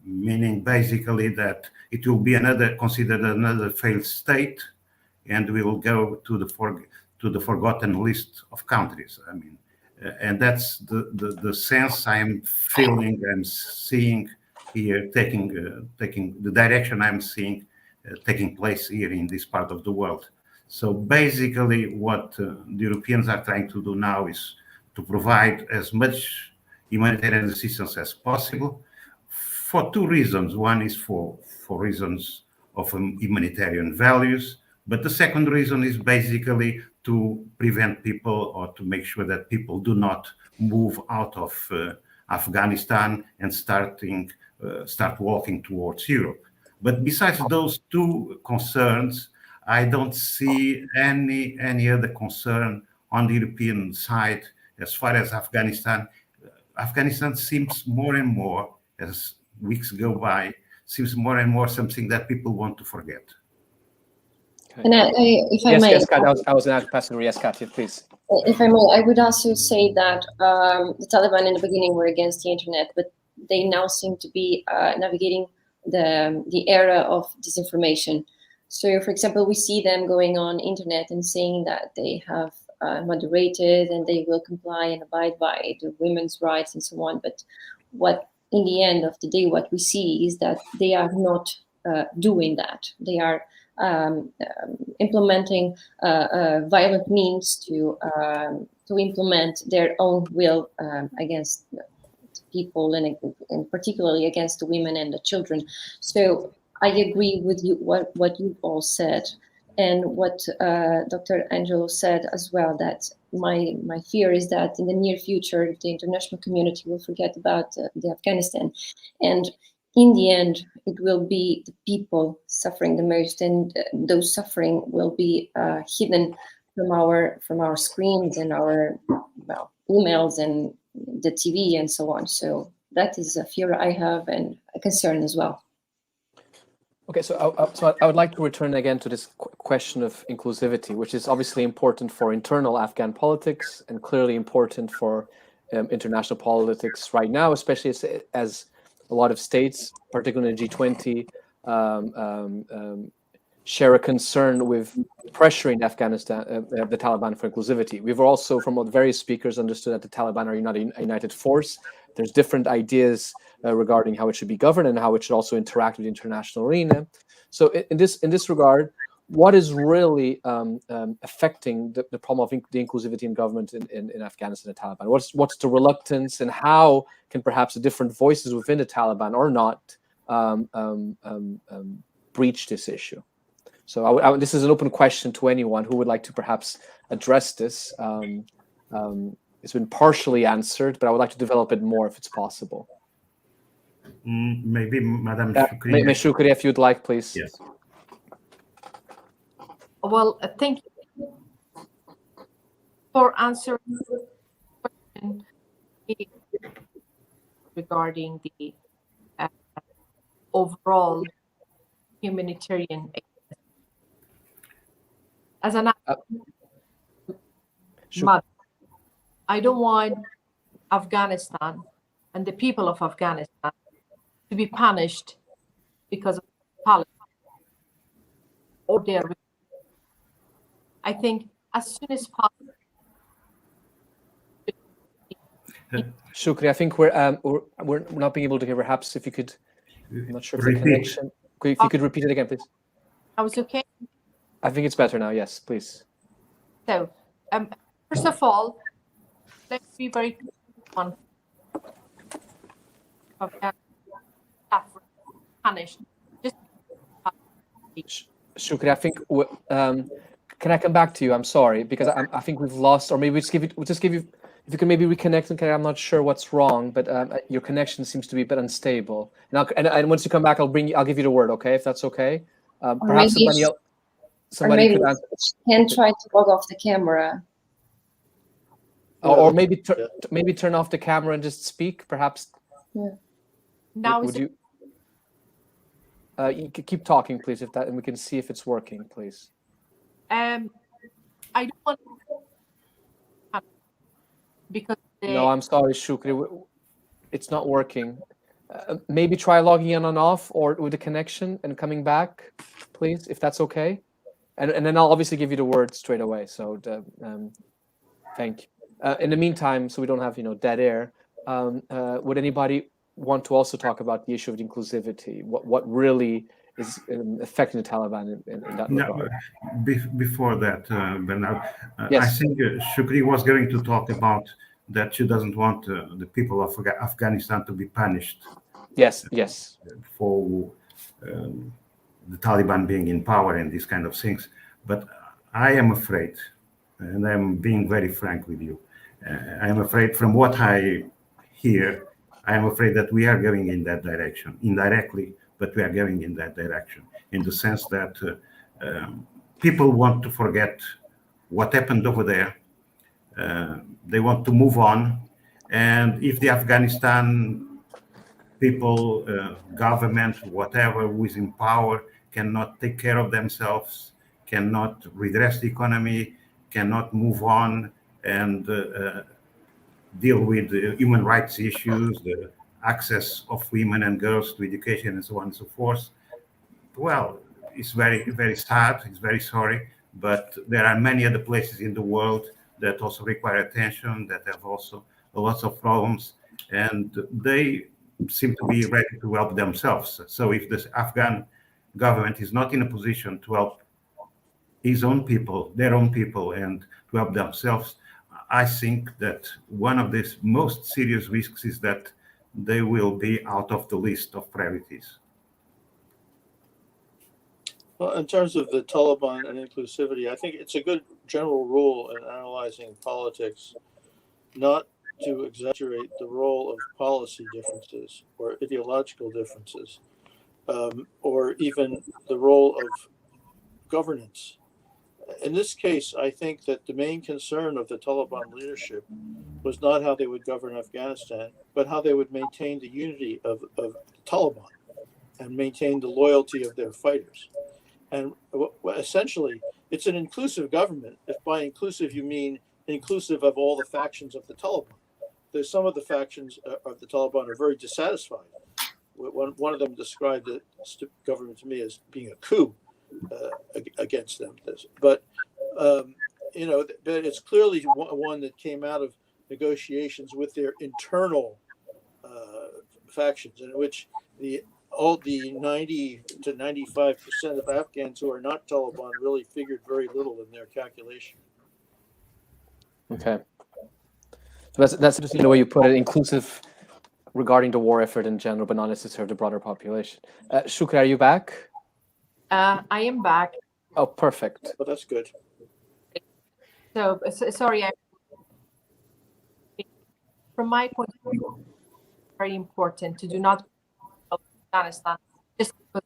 Speaker 4: meaning basically that it will be considered another failed state, and we will go to the forgotten list of countries. I mean, and that's the sense I'm feeling and seeing here, taking the direction I'm seeing taking place here in this part of the world. So basically what the Europeans are trying to do now is to provide as much humanitarian assistance as possible for two reasons. One is for reasons of humanitarian values, but the second reason is basically to prevent people, or to make sure that people do not move out of Afghanistan and start walking towards Europe. But besides those two concerns, I don't see any other concern on the European side as far as Afghanistan. Afghanistan seems more and more, as weeks go by, seems more and more something that people want to forget.
Speaker 5: Okay. And if I may,
Speaker 1: yes, Kat, I was going to pass it to yes, Katya, please.
Speaker 5: If I may, I would also say that the Taliban in the beginning were against the internet, but they now seem to be navigating the era of disinformation. So, for example, we see them going on internet and saying that they have moderated and they will comply and abide by the women's rights and so on. But what, in the end of the day, what we see is that they are not doing that. They are implementing violent means to implement their own will against people, and particularly against the women and the children. So I agree with you what you all said, and what Dr. Angelo said as well, that my fear is that in the near future the international community will forget about the Afghanistan, and in the end it will be the people suffering the most, and those suffering will be hidden from our screens and our emails and the TV and so on. So that is a fear I have, and a concern as well.
Speaker 1: Okay, so I would like to return again to this question of inclusivity, which is obviously important for internal Afghan politics and clearly important for international politics right now, especially as a lot of states, particularly in the G20, share a concern with pressuring Afghanistan, the Taliban, for inclusivity. We've also, from what various speakers, understood that the Taliban are not a united force. There's different ideas regarding how it should be governed and how it should also interact with the international arena. So in this regard, what is really affecting the problem of the inclusivity in government in Afghanistan and the Taliban? What's the reluctance, and how can perhaps the different voices within the Taliban or not breach this issue? So this is an open question to anyone who would like to perhaps address this. It's been partially answered, but I would like to develop it more if it's possible.
Speaker 4: Maybe Madam Shukri.
Speaker 1: Shukri, if you'd like, please.
Speaker 4: Yes.
Speaker 2: Well, thank you for answering the question regarding the overall humanitarian aid. As an mother, I don't want Afghanistan and the people of Afghanistan to be punished because of Taliban or their. I think as soon as possible.
Speaker 1: Shukri, I think we're not being able to hear. Perhaps if you could, I'm not sure if the connection. If you could repeat it again, please.
Speaker 2: I was okay.
Speaker 1: I think it's better now. Yes, please.
Speaker 2: So, first of all, let's be very clear on punished.
Speaker 1: Shukri, I think. Can I come back to you? I'm sorry because I think we've lost, or maybe we'll just give you. If you can maybe reconnect, and I'm not sure what's wrong, but your connection seems to be a bit unstable. And once you come back, I'll give you the word. Okay, if that's okay. Perhaps somebody could answer.
Speaker 5: Can try to log off the camera.
Speaker 1: Or maybe turn off the camera and just speak. Perhaps.
Speaker 5: Yeah.
Speaker 2: Now
Speaker 1: would you? You could keep talking, please, and we can see if it's working, please.
Speaker 2: I don't want because
Speaker 1: no, I'm sorry, Shukri. It's not working. Maybe try logging in and off, or with the connection and coming back, please, if that's okay. And then I'll obviously give you the word straight away. So thank you. In the meantime, so we don't have dead air. Would anybody want to also talk about the issue of inclusivity? What really is affecting the Taliban in that regard?
Speaker 4: Before that, Bernard,
Speaker 1: yes.
Speaker 4: I think Shukri was going to talk about that she doesn't want the people of Afghanistan to be punished.
Speaker 1: Yes,
Speaker 4: for the Taliban being in power and these kind of things. But I am afraid, and I'm being very frank with you, I am afraid from what I hear, I am afraid that we are going in that direction, indirectly, but we are going in that direction, in the sense that people want to forget what happened over there. They want to move on. And if the Afghanistan people, government, whatever, who is in power, cannot take care of themselves, cannot redress the economy, cannot move on and deal with human rights issues, the access of women and girls to education and so on and so forth. Well, it's very, very sad. It's very sorry, but there are many other places in the world that also require attention, that have also lots of problems, and they seem to be ready to help themselves. So if the Afghan government is not in a position to help his own people, their own people, and to help themselves, I think that one of the most serious risks is that they will be out of the list of priorities.
Speaker 3: Well, in terms of the Taliban and inclusivity, I think it's a good general rule in analyzing politics not to exaggerate the role of policy differences or ideological differences, or even the role of governance. In this case, I think that the main concern of the Taliban leadership was not how they would govern Afghanistan, but how they would maintain the unity of the Taliban and maintain the loyalty of their fighters. And essentially, it's an inclusive government. If by inclusive you mean inclusive of all the factions of the Taliban. There's some of the factions of the Taliban are very dissatisfied. One of them described the government to me as being a coup against them. But it's clearly one that came out of negotiations with their internal factions, in which all the 90 to 95% of Afghans who are not Taliban really figured very little in their calculation.
Speaker 1: Okay, so that's interesting the way you put it, inclusive regarding the war effort in general, but not necessarily the broader population. Shukri, are you back?
Speaker 2: I am back.
Speaker 1: Oh, perfect.
Speaker 3: But that's good.
Speaker 2: So sorry. From my point of view, it's very important to do not go to Afghanistan just because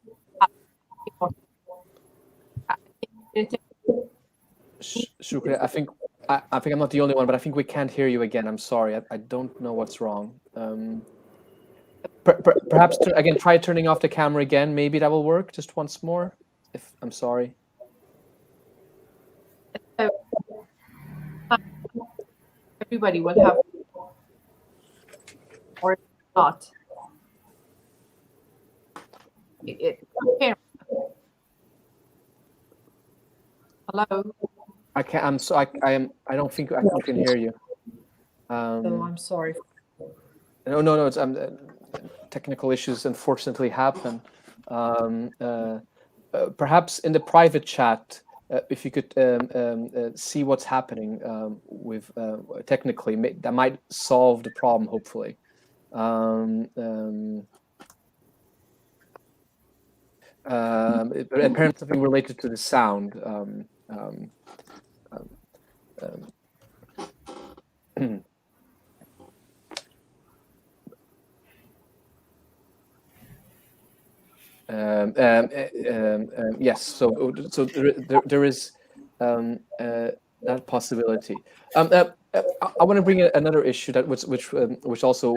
Speaker 1: Shukri, I think I'm not the only one, but I think we can't hear you again. I'm sorry. I don't know what's wrong. Perhaps again, try turning off the camera again. Maybe that will work. Just once more. I'm sorry.
Speaker 2: Everybody will have, or not. Hello.
Speaker 1: I can't. I don't think I can hear you.
Speaker 2: So I'm sorry.
Speaker 1: No. It's technical issues unfortunately happen. Perhaps in the private chat, if you could see what's happening with technically, that might solve the problem. Hopefully. Apparently something related to the sound. Yes, so there is that possibility. I want to bring another issue that which also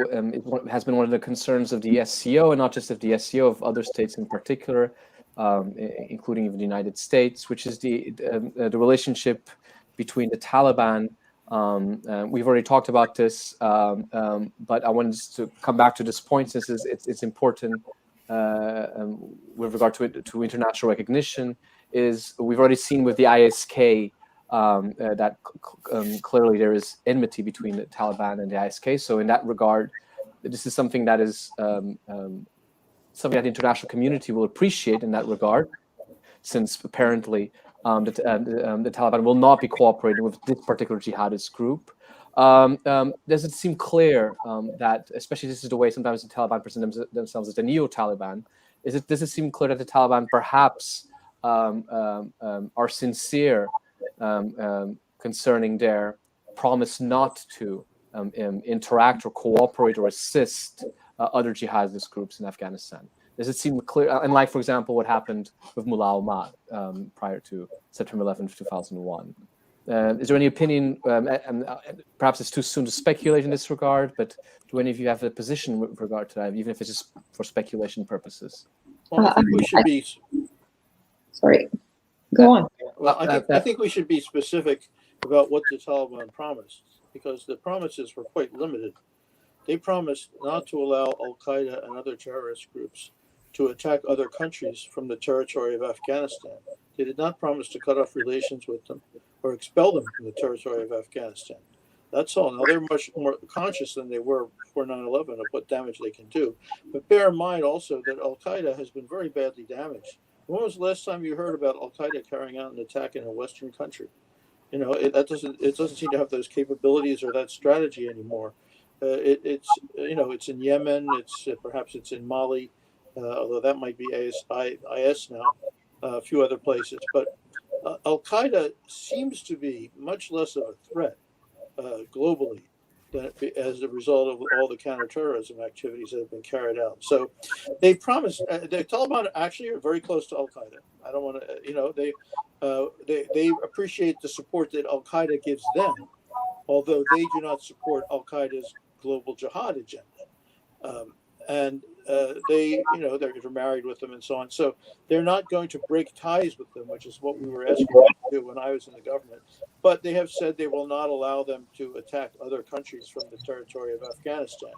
Speaker 1: has been one of the concerns of the SCO, and not just of the SCO, of other states in particular, including even the United States, which is the relationship between the Taliban. We've already talked about this, but I wanted to come back to this point since it's important. With regard to international recognition, is we've already seen with the ISK that clearly there is enmity between the Taliban and the ISK. So in that regard, this is something that is something that the international community will appreciate in that regard, since apparently the Taliban will not be cooperating with this particular jihadist group. Does it seem clear that, especially this is the way sometimes the Taliban present themselves as the neo-Taliban, does it seem clear that the Taliban perhaps are sincere concerning their promise not to interact or cooperate or assist other jihadist groups in Afghanistan? Does it seem clear, unlike, for example, what happened with Mullah Omar prior to September 11th, 2001? Is there any opinion, and perhaps it's too soon to speculate in this regard, but do any of you have a position with regard to that, even if it's just for speculation purposes?
Speaker 3: Well, I think we should be...
Speaker 5: Sorry, go on.
Speaker 3: Well, I think we should be specific about what the Taliban promised, because the promises were quite limited. They promised not to allow Al-Qaeda and other terrorist groups to attack other countries from the territory of Afghanistan. They did not promise to cut off relations with them or expel them from the territory of Afghanistan. That's all. Now, they're much more conscious than they were before 9/11 of what damage they can do. But bear in mind also that Al-Qaeda has been very badly damaged. When was the last time you heard about Al-Qaeda carrying out an attack in a Western country? You know, it doesn't seem to have those capabilities or that strategy anymore. It's in Yemen. Perhaps it's in Mali, although that might be IS now. A few other places, but Al-Qaeda seems to be much less of a threat globally than as a result of all the counterterrorism activities that have been carried out. So they promised, the Taliban actually are very close to Al-Qaeda. I don't want to, they appreciate the support that Al-Qaeda gives them, although they do not support Al-Qaeda's global jihad agenda. They're married with them and so on. So they're not going to break ties with them, which is what we were asking them to do when I was in the government. But they have said they will not allow them to attack other countries from the territory of Afghanistan.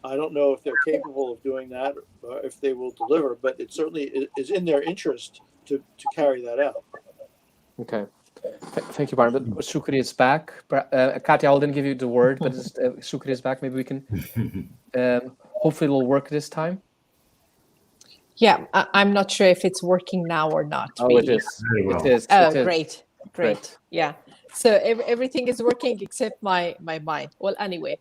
Speaker 3: I don't know if they're capable of doing that, or if they will deliver, but it certainly is in their interest to carry that out.
Speaker 1: Okay. Thank you, Baron. But Shukri is back. Katya, I'll then give you the word, but Shukri is back. Maybe we can... hopefully it'll work this time.
Speaker 2: Yeah, I'm not sure if it's working now or not.
Speaker 1: Oh,
Speaker 2: really.
Speaker 1: it is.
Speaker 4: Well.
Speaker 1: It is.
Speaker 2: Oh,
Speaker 1: it is.
Speaker 2: great.
Speaker 1: Great.
Speaker 2: Yeah. So everything is working except my mind. Well, anyway,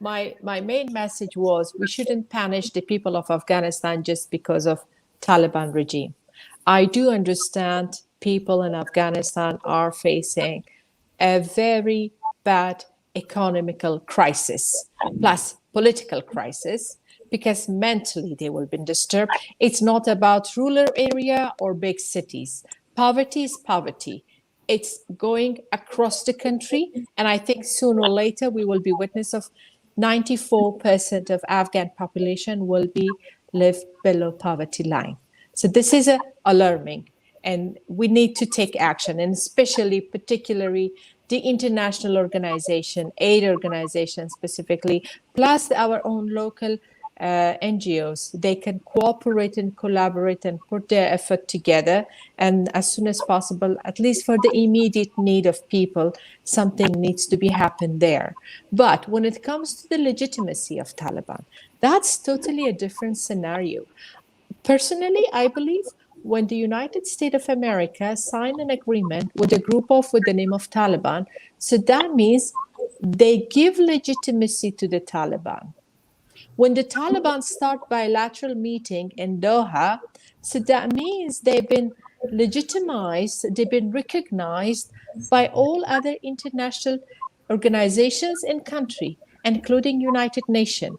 Speaker 2: my main message was we shouldn't punish the people of Afghanistan just because of Taliban regime. I do understand people in Afghanistan are facing a very bad economical crisis, plus political crisis, because mentally they will be disturbed. It's not about rural area or big cities. Poverty is poverty. It's going across the country, and I think sooner or later we will be witness of 94% of Afghan population will be live below poverty line. So this is alarming, and we need to take action, and especially, particularly, the international organization, aid organizations specifically, plus our own local NGOs. They can cooperate and collaborate and put their effort together, and as soon as possible, at least for the immediate need of people, something needs to be happen there. But when it comes to the legitimacy of Taliban, that's totally a different scenario. Personally, I believe when the United States of America signed an agreement with a group with the name of Taliban, so that means they give legitimacy to the Taliban. When the Taliban start bilateral meeting in Doha, so that means they've been legitimized, they've been recognized by all other international organizations in country, including United Nations.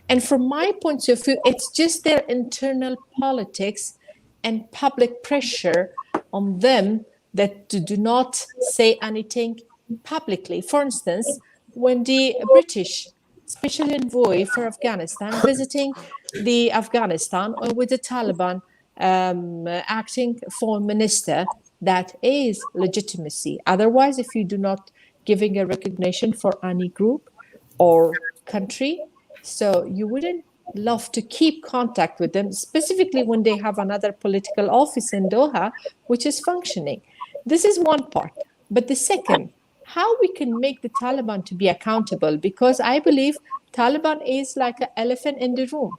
Speaker 2: And from my point of view, it's just their internal politics and public pressure on them that do not say anything publicly. For instance, when the British special envoy for Afghanistan visiting the Afghanistan with the Taliban acting foreign minister, that is legitimacy. Otherwise, if you do not giving a recognition for any group or country, so you wouldn't love to keep contact with them, specifically when they have another political office in Doha, which is functioning. This is one part. But the second, how we can make the Taliban to be accountable, because I believe Taliban is like an elephant in the room.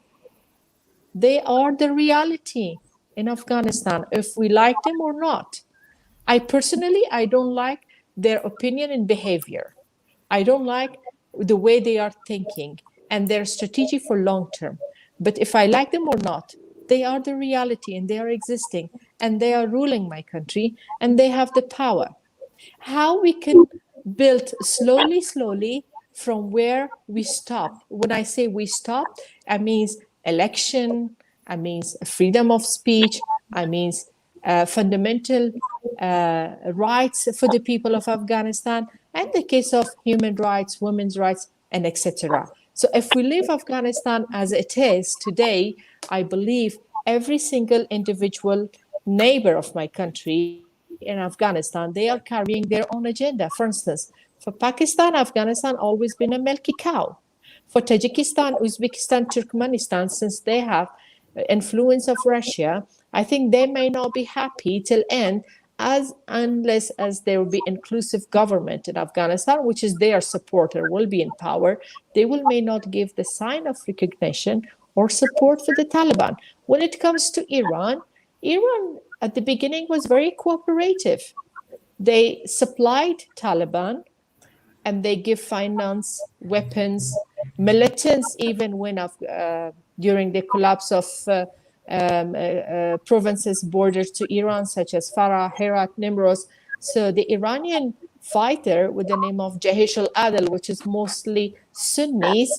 Speaker 2: They are the reality in Afghanistan, if we like them or not. I don't like their opinion and behavior. I don't like the way they are thinking and their strategy for long term. But if I like them or not, they are the reality and they are existing and they are ruling my country and they have the power. How we can build slowly from where we stop. When I say we stop, I mean election, I mean freedom of speech, I mean fundamental rights for the people of Afghanistan, and the case of human rights, women's rights, and etc. So if we leave Afghanistan as it is today, I believe every single individual neighbor of my country in Afghanistan, they are carrying their own agenda. For instance, for Pakistan, Afghanistan always been a milky cow. For Tajikistan, Uzbekistan, Turkmenistan, since they have influence of Russia, I think they may not be happy till end unless as there will be inclusive government in Afghanistan, which is their supporter will be in power. They may not give the sign of recognition or support for the Taliban. When it comes to Iran at the beginning was very cooperative. They supplied Taliban and they give finance, weapons, militants, even when during the collapse of provinces borders to Iran, such as Farah, Herat, Nimroz. So the Iranian fighter with the name of Jaish al-Adl, which is mostly Sunnis,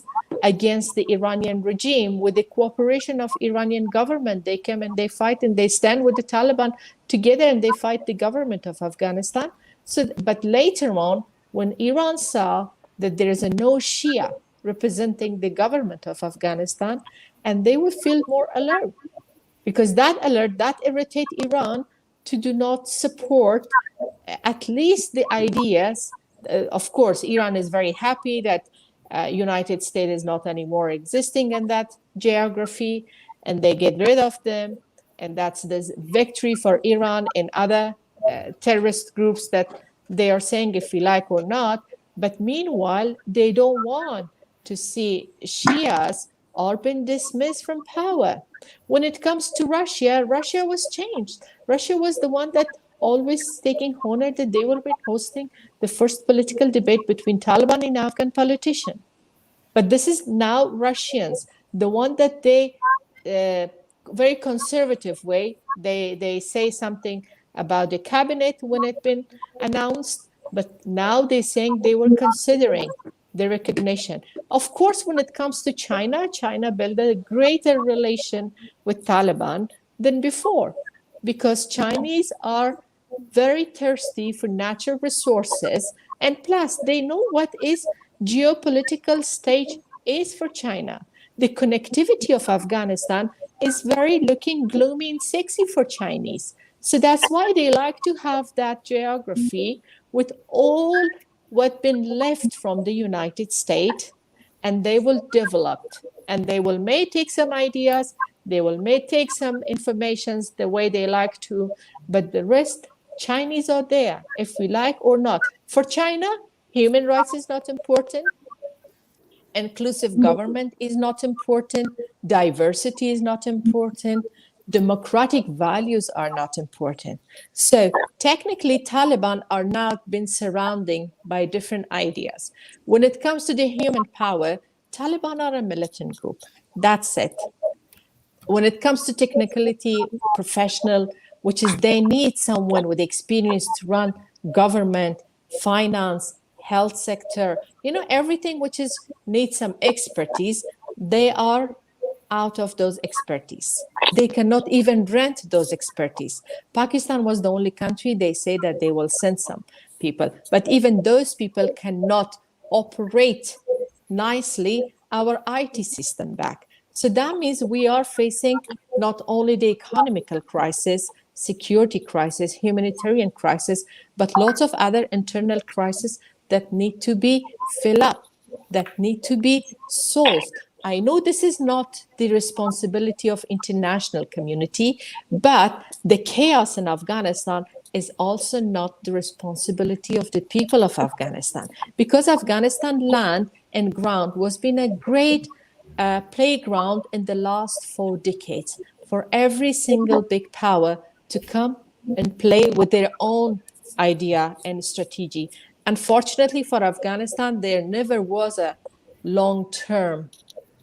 Speaker 2: against the Iranian regime, with the cooperation of Iranian government, they came and they fight and they stand with the Taliban together and they fight the government of Afghanistan. So, but later on, when Iran saw that there is a no Shia representing the government of Afghanistan, and they would feel more alert, because that irritate Iran to do not support at least the ideas. Of course, Iran is very happy that United States is not anymore existing in that geography, and they get rid of them, and that's the victory for Iran and other terrorist groups that they are saying if we like or not. But meanwhile, they don't want to see Shias all been dismissed from power. When it comes to Russia, Russia was changed. Russia was the one that always taking honor that they will be hosting the first political debate between Taliban and Afghan politicians. But this is now Russians, the one that they very conservative way. They say something about the cabinet when it been announced, but now they're saying they were considering the recognition. Of course, when it comes to China, China built a greater relation with Taliban than before, because Chinese are very thirsty for natural resources, and plus they know what is geopolitical stage is for China. The connectivity of Afghanistan is very looking gloomy and sexy for Chinese. So that's why they like to have that geography with all what been left from the United States, and they will develop, and they will may take some ideas, they will may take some informations the way they like to, but the rest, Chinese are there, if we like or not. For China, human rights is not important, inclusive government is not important, diversity is not important, democratic values are not important. So technically, Taliban are now been surrounding by different ideas. When it comes to the human power, Taliban are a militant group. That's it. When it comes to technicality, professional, which is they need someone with experience to run government, finance, health sector, everything which is needs some expertise, they are out of those expertise. They cannot even rent those expertise. Pakistan was the only country they say that they will send some people, but even those people cannot operate nicely our IT system back. So that means we are facing not only the economical crisis, security crisis, humanitarian crisis, but lots of other internal crises that need to be filled up, that need to be solved. I know this is not the responsibility of international community, but the chaos in Afghanistan is also not the responsibility of the people of Afghanistan, because Afghanistan land and ground was been a great playground in the last 4 decades for every single big power to come and play with their own idea and strategy. Unfortunately for Afghanistan, there never was a long-term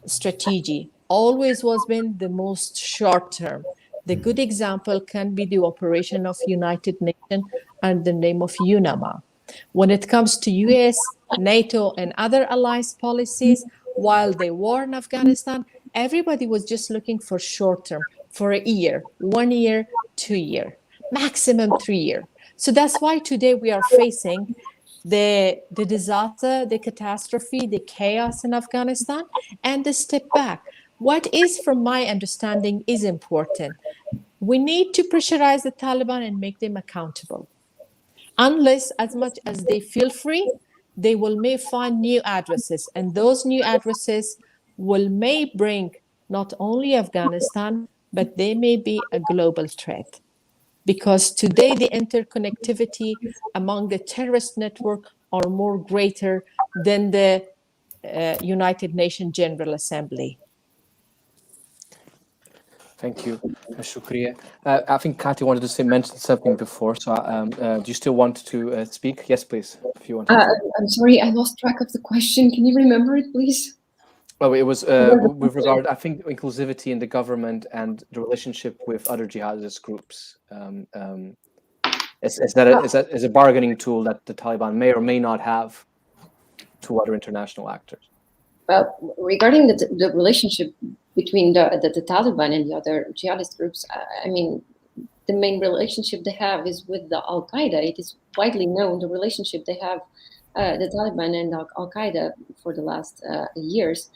Speaker 2: strategy. Always was been the most short-term. The good example can be the operation of United Nations under the name of UNAMA. When it comes to US, NATO, and other allies policies, while they were in Afghanistan, everybody was just looking for short-term, for a year, 1 year, 2 year, maximum 3 year. So that's why today we are facing the disaster, the catastrophe, the chaos in Afghanistan, and the step back. What is, from my understanding, is important. We need to pressurize the Taliban and make them accountable. Unless, as much as they feel free, they will may find new addresses, and those new addresses will may bring not only Afghanistan, but they may be a global threat. Because today the interconnectivity among the terrorist network are more greater than the United Nations General Assembly.
Speaker 1: Thank you, Shukriya. I think Kati wanted to mention something before, so do you still want to speak? Yes, please, if you want to.
Speaker 5: I'm sorry, I lost track of the question. Can you remember it, please?
Speaker 1: Well, it was with regard, I think, inclusivity in the government and the relationship with other jihadist groups. Is that a bargaining tool that the Taliban may or may not have to other international actors?
Speaker 5: Well, regarding the relationship between the Taliban and the other jihadist groups, I mean, the main relationship they have is with the Al Qaeda. It is widely known the relationship they have, the Taliban and Al Qaeda for the last years.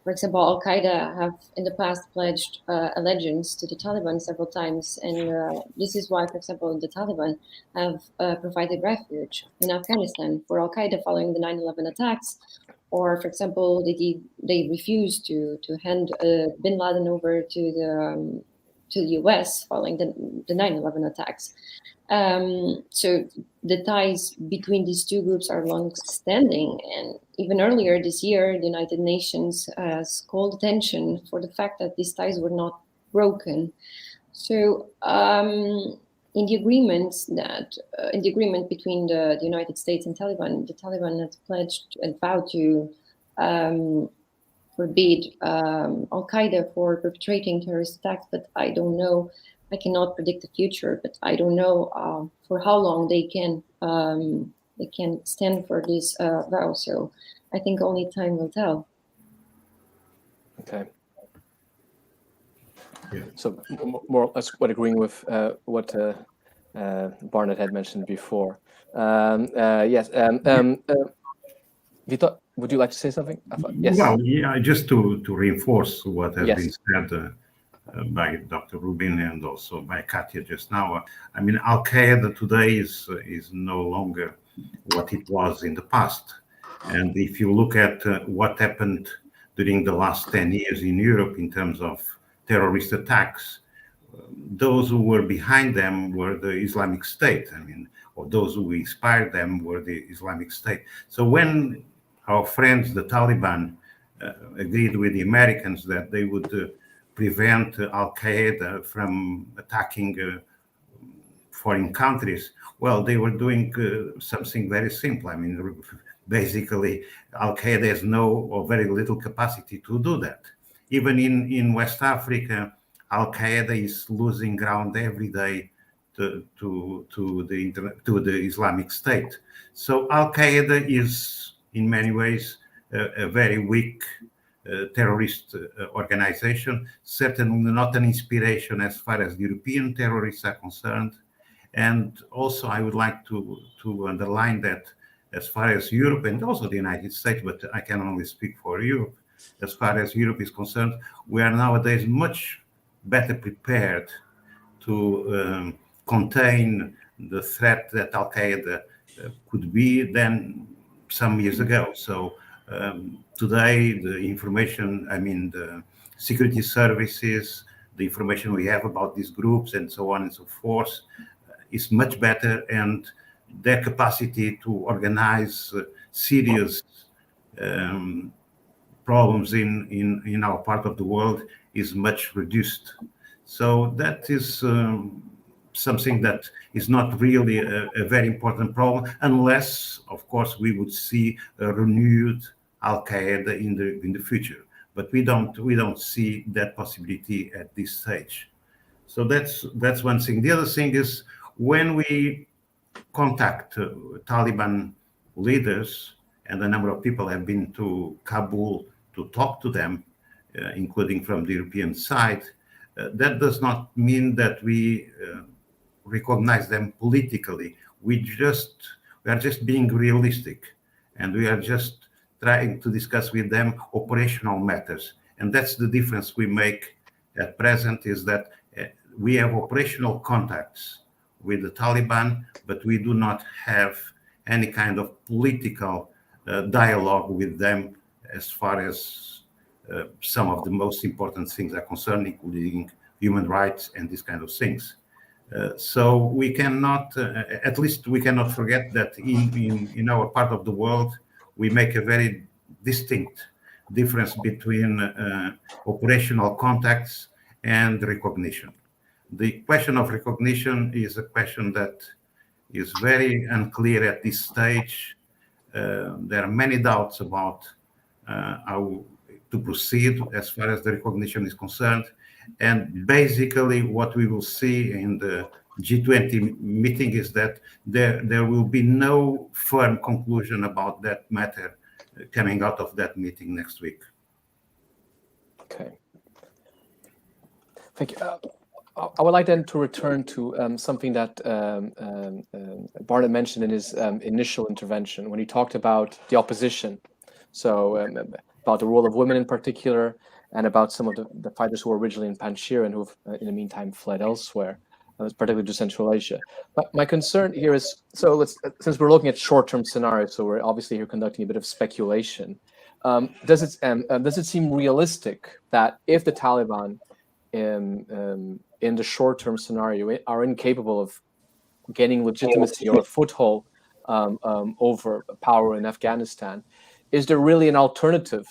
Speaker 5: For example, Al Qaeda have in the past pledged allegiance to the Taliban several times, and this is why, for example, the Taliban have provided refuge in Afghanistan for Al Qaeda following the 9/11 attacks. Or, for example, they refused to hand Bin Laden over to the U.S. following the 9/11 attacks. So the ties between these two groups are long-standing, and even earlier this year, the United Nations has called attention for the fact that these ties were not broken. So in the agreement between the United States and Taliban, the Taliban has pledged and vowed to forbid Al Qaeda for perpetrating terrorist attacks, but I don't know. I cannot predict the future, but I don't know for how long they can stand for this vow. So I think only time will tell.
Speaker 1: Okay.
Speaker 4: Yeah.
Speaker 1: So more or less what agreeing with what Barnett had mentioned before. Yes. Vito, would you like to say something? Yes.
Speaker 4: Well, yeah, just to reinforce what has been
Speaker 1: Yes.
Speaker 4: said by Dr. Rubin and also by Katia just now. I mean, Al Qaeda today is no longer what it was in the past. And if you look at what happened during the last 10 years in Europe in terms of terrorist attacks, those who were behind them were the Islamic State. I mean, or those who inspired them were the Islamic State. So when our friends, the Taliban, agreed with the Americans that they would prevent Al Qaeda from attacking foreign countries, well, they were doing something very simple. I mean, basically, Al Qaeda has no or very little capacity to do that. Even in West Africa, Al Qaeda is losing ground every day to the Islamic State. So Al Qaeda is, in many ways, a very weak terrorist organization. Certainly not an inspiration as far as European terrorists are concerned. And also, I would like to underline that as far as Europe and also the United States, but I can only speak for Europe. As far as Europe is concerned, we are nowadays much better prepared to contain the threat that Al Qaeda could be than some years ago. So today, the information, I mean, the security services, the information we have about these groups and so on and so forth is much better, and their capacity to organize serious problems in our part of the world is much reduced. So that is something that is not really a very important problem, unless, of course, we would see a renewed Al Qaeda in the future. But we don't see that possibility at this stage. So that's one thing. The other thing is when we contact Taliban leaders, and a number of people have been to Kabul to talk to them, including from the European side, that does not mean that we recognize them politically. We are just being realistic, and we are just trying to discuss with them operational matters. And that's the difference we make at present, is that we have operational contacts with the Taliban, but we do not have any kind of political dialogue with them as far as some of the most important things are concerned, including human rights and these kind of things. So we cannot, at least we cannot forget that in our part of the world, we make a very distinct difference between operational contacts and recognition. The question of recognition is a question that is very unclear at this stage. There are many doubts about how to proceed as far as the recognition is concerned. And basically what we will see in the G20 meeting is that there will be no firm conclusion about that matter coming out of that meeting next week.
Speaker 1: Okay. Thank you. I would like then to return to something that Barnett mentioned in his initial intervention when he talked about the opposition. So about the role of women in particular, and about some of the fighters who were originally in Panjshir and who've in the meantime fled elsewhere, particularly to Central Asia. But my concern here is, so since we're looking at short-term scenarios, so we're obviously here conducting a bit of speculation. Does it seem realistic that if the Taliban in the short-term scenario are incapable of gaining legitimacy or a foothold over power in Afghanistan, is there really an alternative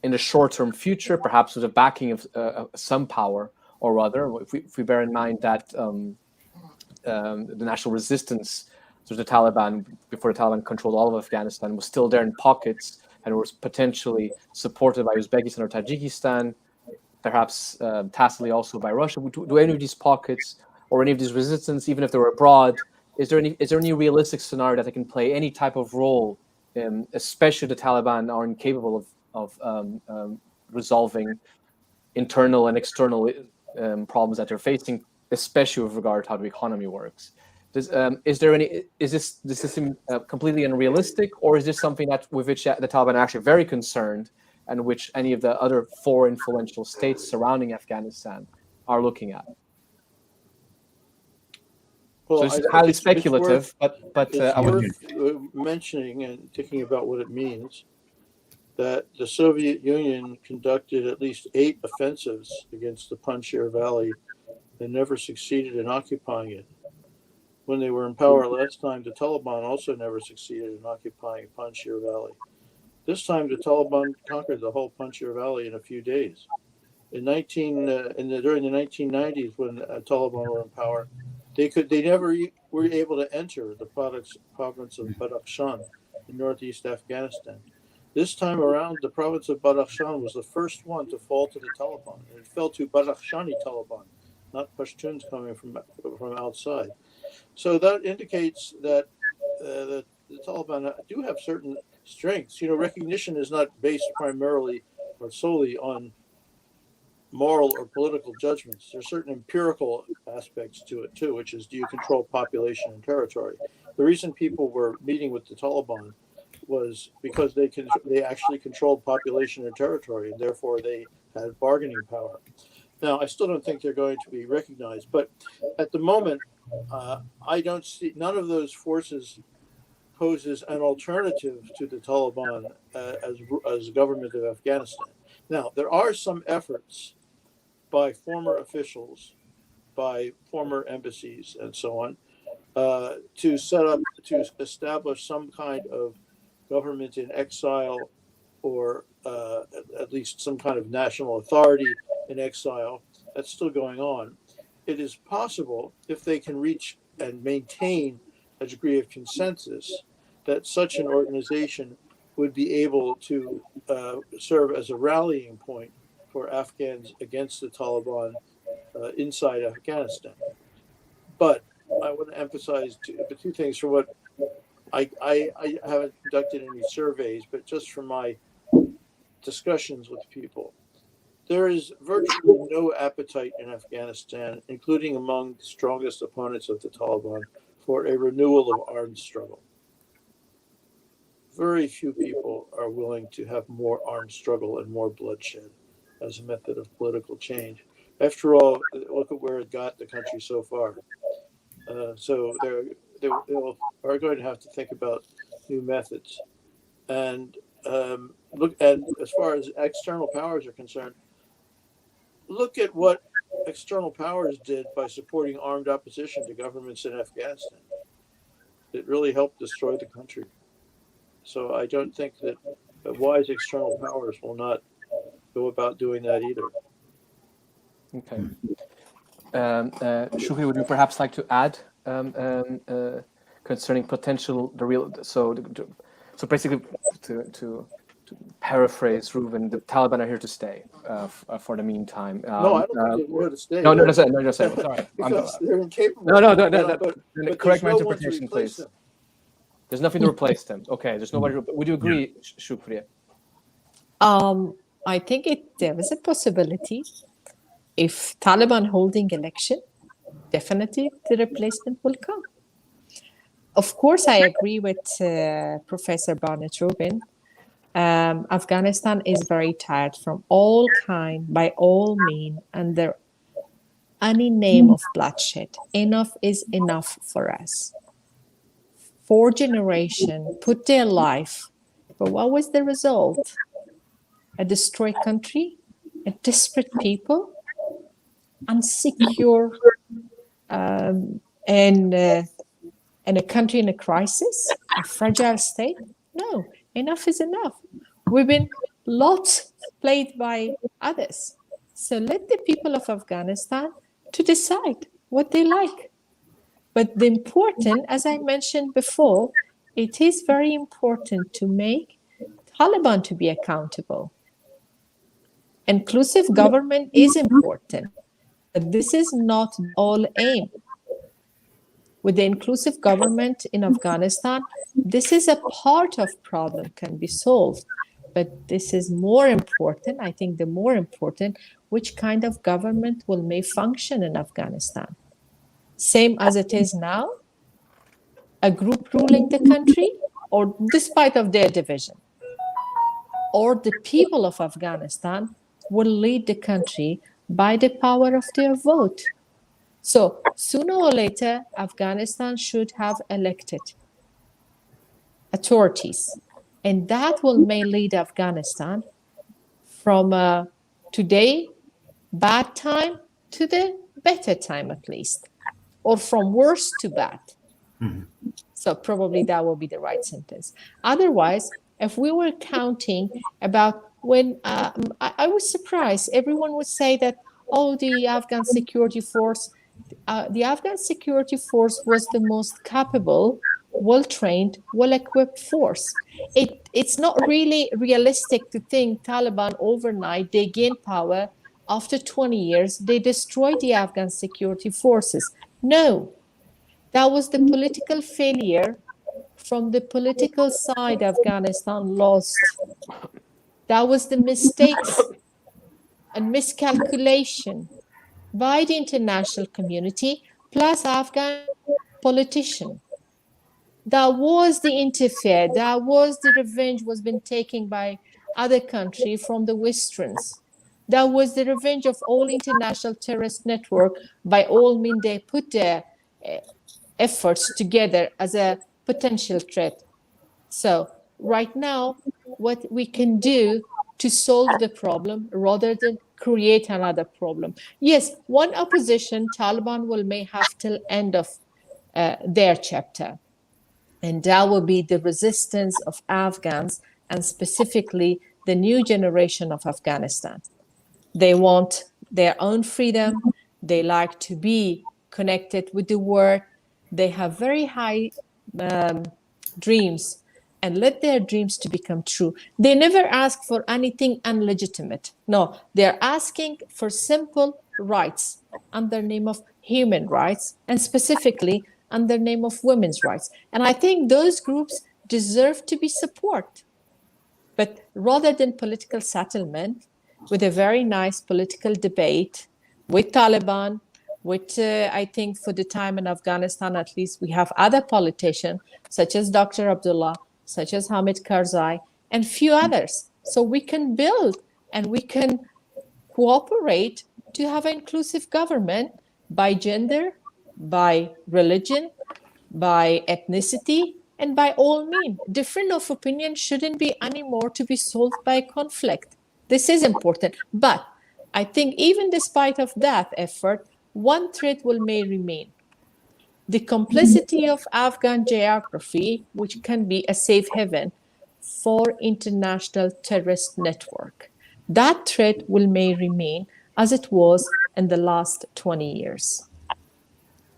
Speaker 1: in the short-term future, perhaps with the backing of some power or other? If we bear in mind that the national resistance to the Taliban, before the Taliban controlled all of Afghanistan, was still there in pockets, and was potentially supported by Uzbekistan or Tajikistan, perhaps tacitly also by Russia. Do any of these pockets or any of these resistance, even if they were abroad, is there any realistic scenario that they can play any type of role, especially the Taliban are incapable of resolving internal and external problems that they're facing, especially with regard to how the economy works? Is this seem completely unrealistic, or is this something that with which the Taliban are actually very concerned, and which any of the other four influential states surrounding Afghanistan are looking at?
Speaker 3: Well,
Speaker 1: so it's highly speculative, but
Speaker 3: it's worth mentioning and thinking about what it means that the Soviet Union conducted at least 8 offensives against the Panjshir Valley and never succeeded in occupying it. When they were in power last time, the Taliban also never succeeded in occupying Panjshir Valley. This time, the Taliban conquered the whole Panjshir Valley in a few days. During the 1990s, when the Taliban were in power, they never were able to enter the province of Badakhshan in northeast Afghanistan. This time around, the province of Badakhshan was the first one to fall to the Taliban, and it fell to Badakhshani Taliban, not Pashtuns coming from outside. So that indicates that the Taliban do have certain strengths. Recognition is not based primarily or solely on moral or political judgments. There are certain empirical aspects to it too, which is, do you control population and territory? The reason people were meeting with the Taliban was because they actually controlled population and territory, and therefore they had bargaining power. Now, I still don't think they're going to be recognized, but at the moment, I don't see, none of those forces poses an alternative to the Taliban as government of Afghanistan. Now, there are some efforts by former officials, by former embassies and so on, to establish some kind of government in exile, or at least some kind of national authority in exile. That's still going on. It is possible, if they can reach and maintain a degree of consensus, that such an organization would be able to serve as a rallying point for Afghans against the Taliban inside Afghanistan. But I want to emphasize two things. For what I haven't conducted any surveys, but just from my discussions with people, there is virtually no appetite in Afghanistan, including among the strongest opponents of the Taliban, for a renewal of armed struggle. Very few people are willing to have more armed struggle and more bloodshed as a method of political change. After all, look at where it got the country so far. So they are going to have to think about new methods. And as far as external powers are concerned, look at what external powers did by supporting armed opposition to governments in Afghanistan. It really helped destroy the country. So I don't think that wise external powers will not go about doing that either.
Speaker 1: Okay. Shukri, would you perhaps like to add concerning potential so basically to paraphrase Ruben, the Taliban are here to stay for the meantime.
Speaker 3: No, I don't think they're here to stay.
Speaker 1: No, just say. Sorry,
Speaker 3: because they're incapable.
Speaker 1: No. Correct my interpretation, please.
Speaker 3: Them.
Speaker 1: There's nothing to replace them. Okay, there's nobody. Would you agree, Shukri?
Speaker 2: I think there is a possibility. If Taliban holding election, definitely the replacement will come. Of course, I agree with Professor Barnett Rubin. Afghanistan is very tired from all kind, by all means, under any name of bloodshed. Enough is enough for us. 4 generations put their life, but what was the result? A destroyed country, a desperate people, insecure, and a country in a crisis, a fragile state? No, enough is enough. We've been lots played by others. So let the people of Afghanistan to decide what they like. But the important, as I mentioned before, it is very important to make Taliban to be accountable. Inclusive government is important, but this is not the all aim. With the inclusive government in Afghanistan, this is a part of problem can be solved. But this is more important, I think the more important, which kind of government will may function in Afghanistan. Same as it is now, a group ruling the country, or despite of their division, or the people of Afghanistan will lead the country by the power of their vote. So sooner or later, Afghanistan should have elected authorities, and that will may lead Afghanistan from today bad time to the better time at least, or from worse to bad. Mm-hmm. So probably that will be the right sentence. Otherwise, if we were counting about when I was surprised, everyone would say that, oh, the Afghan security force was the most capable, well-trained, well-equipped force. It's not really realistic to think Taliban overnight, they gain power. After 20 years, they destroyed the Afghan security forces. No, that was the political failure from the political side Afghanistan lost. That was the mistakes and miscalculation by the international community plus Afghan politician. That was the interfere, that was the revenge was been taken by other country from the Westerns. That was the revenge of all international terrorist network. By all means, they put their efforts together as a potential threat. So right now, what we can do to solve the problem rather than create another problem. Yes, one opposition, Taliban may have till end of their chapter. And that will be the resistance of Afghans and specifically the new generation of Afghanistan. They want their own freedom. They like to be connected with the world. They have very high dreams and let their dreams to become true. They never ask for anything illegitimate. No, they're asking for simple rights under the name of human rights and specifically under the name of women's rights. And I think those groups deserve to be supported. But rather than political settlement, with a very nice political debate with Taliban, with I think for the time in Afghanistan, at least we have other politicians such as Dr. Abdullah, such as Hamid Karzai, and few others. So we can build and we can cooperate to have an inclusive government by gender, by religion, by ethnicity, and by all means. Difference of opinion shouldn't be anymore to be solved by conflict. This is important. But I think even despite of that effort, one threat may remain. The complicity of Afghan geography, which can be a safe haven for international terrorist network. That threat may remain as it was in the last 20 years.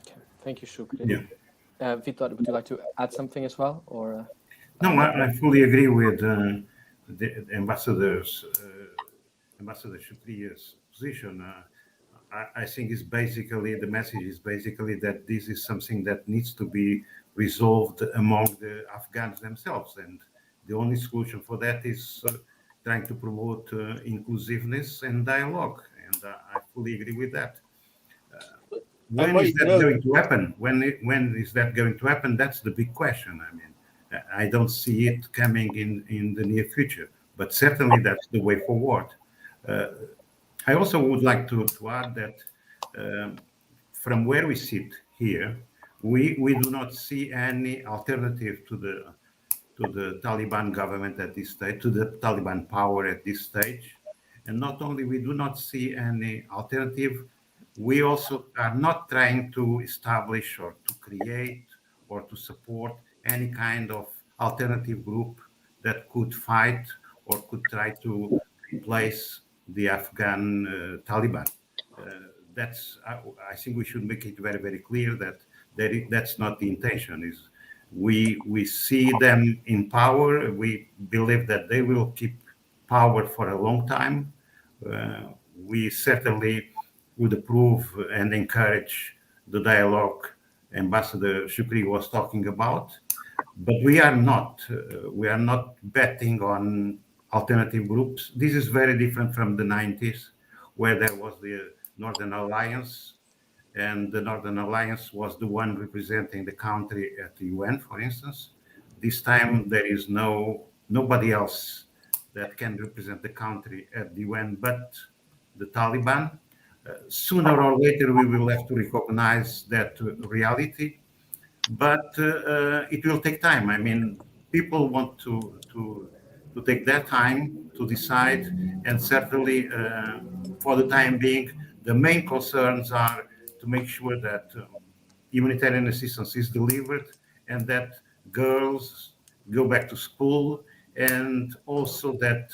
Speaker 1: Okay. Thank you, Shukri. Yeah. Vitor, would you like to add something as well? Or
Speaker 4: No, I fully agree with the Ambassador Shukriya's position. I think it's basically, the message is basically that this is something that needs to be resolved among the Afghans themselves. And the only solution for that is trying to promote inclusiveness and dialogue. And I fully agree with that. When is that going to happen? When is that going to happen? That's the big question. I mean, I don't see it coming in the near future, but certainly that's the way forward. I also would like to add that from where we sit here, we do not see any alternative to the Taliban government at this stage, to the Taliban power at this stage. And not only we do not see any alternative, we also are not trying to establish or to create or to support any kind of alternative group that could fight or could try to replace the Afghan Taliban. I think we should make it very, very clear that that's not the intention. We see them in power. We believe that they will keep power for a long time. We certainly would approve and encourage the dialogue Ambassador Shukri was talking about, but we are not betting on alternative groups. This is very different from the 90s, where there was the Northern Alliance, and the Northern Alliance was the one representing the country at the UN, for instance. This time there is nobody else that can represent the country at the UN but the Taliban. Sooner or later we will have to recognize that reality, but it will take time. I mean, people want to take their time to decide, and certainly for the time being, the main concerns are to make sure that humanitarian assistance is delivered and that girls go back to school, and also that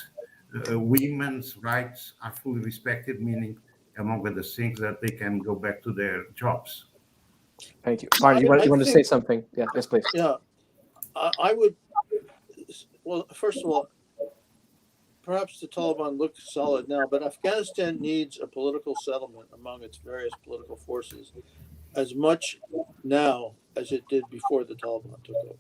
Speaker 4: women's rights are fully respected, meaning, among other things, that they can go back to their jobs.
Speaker 1: Thank you. Martin, you want to say something? Yeah, yes, please.
Speaker 3: Yeah, I would. Well, first of all, perhaps the Taliban look solid now, but Afghanistan needs a political settlement among its various political forces as much now as it did before the Taliban took over.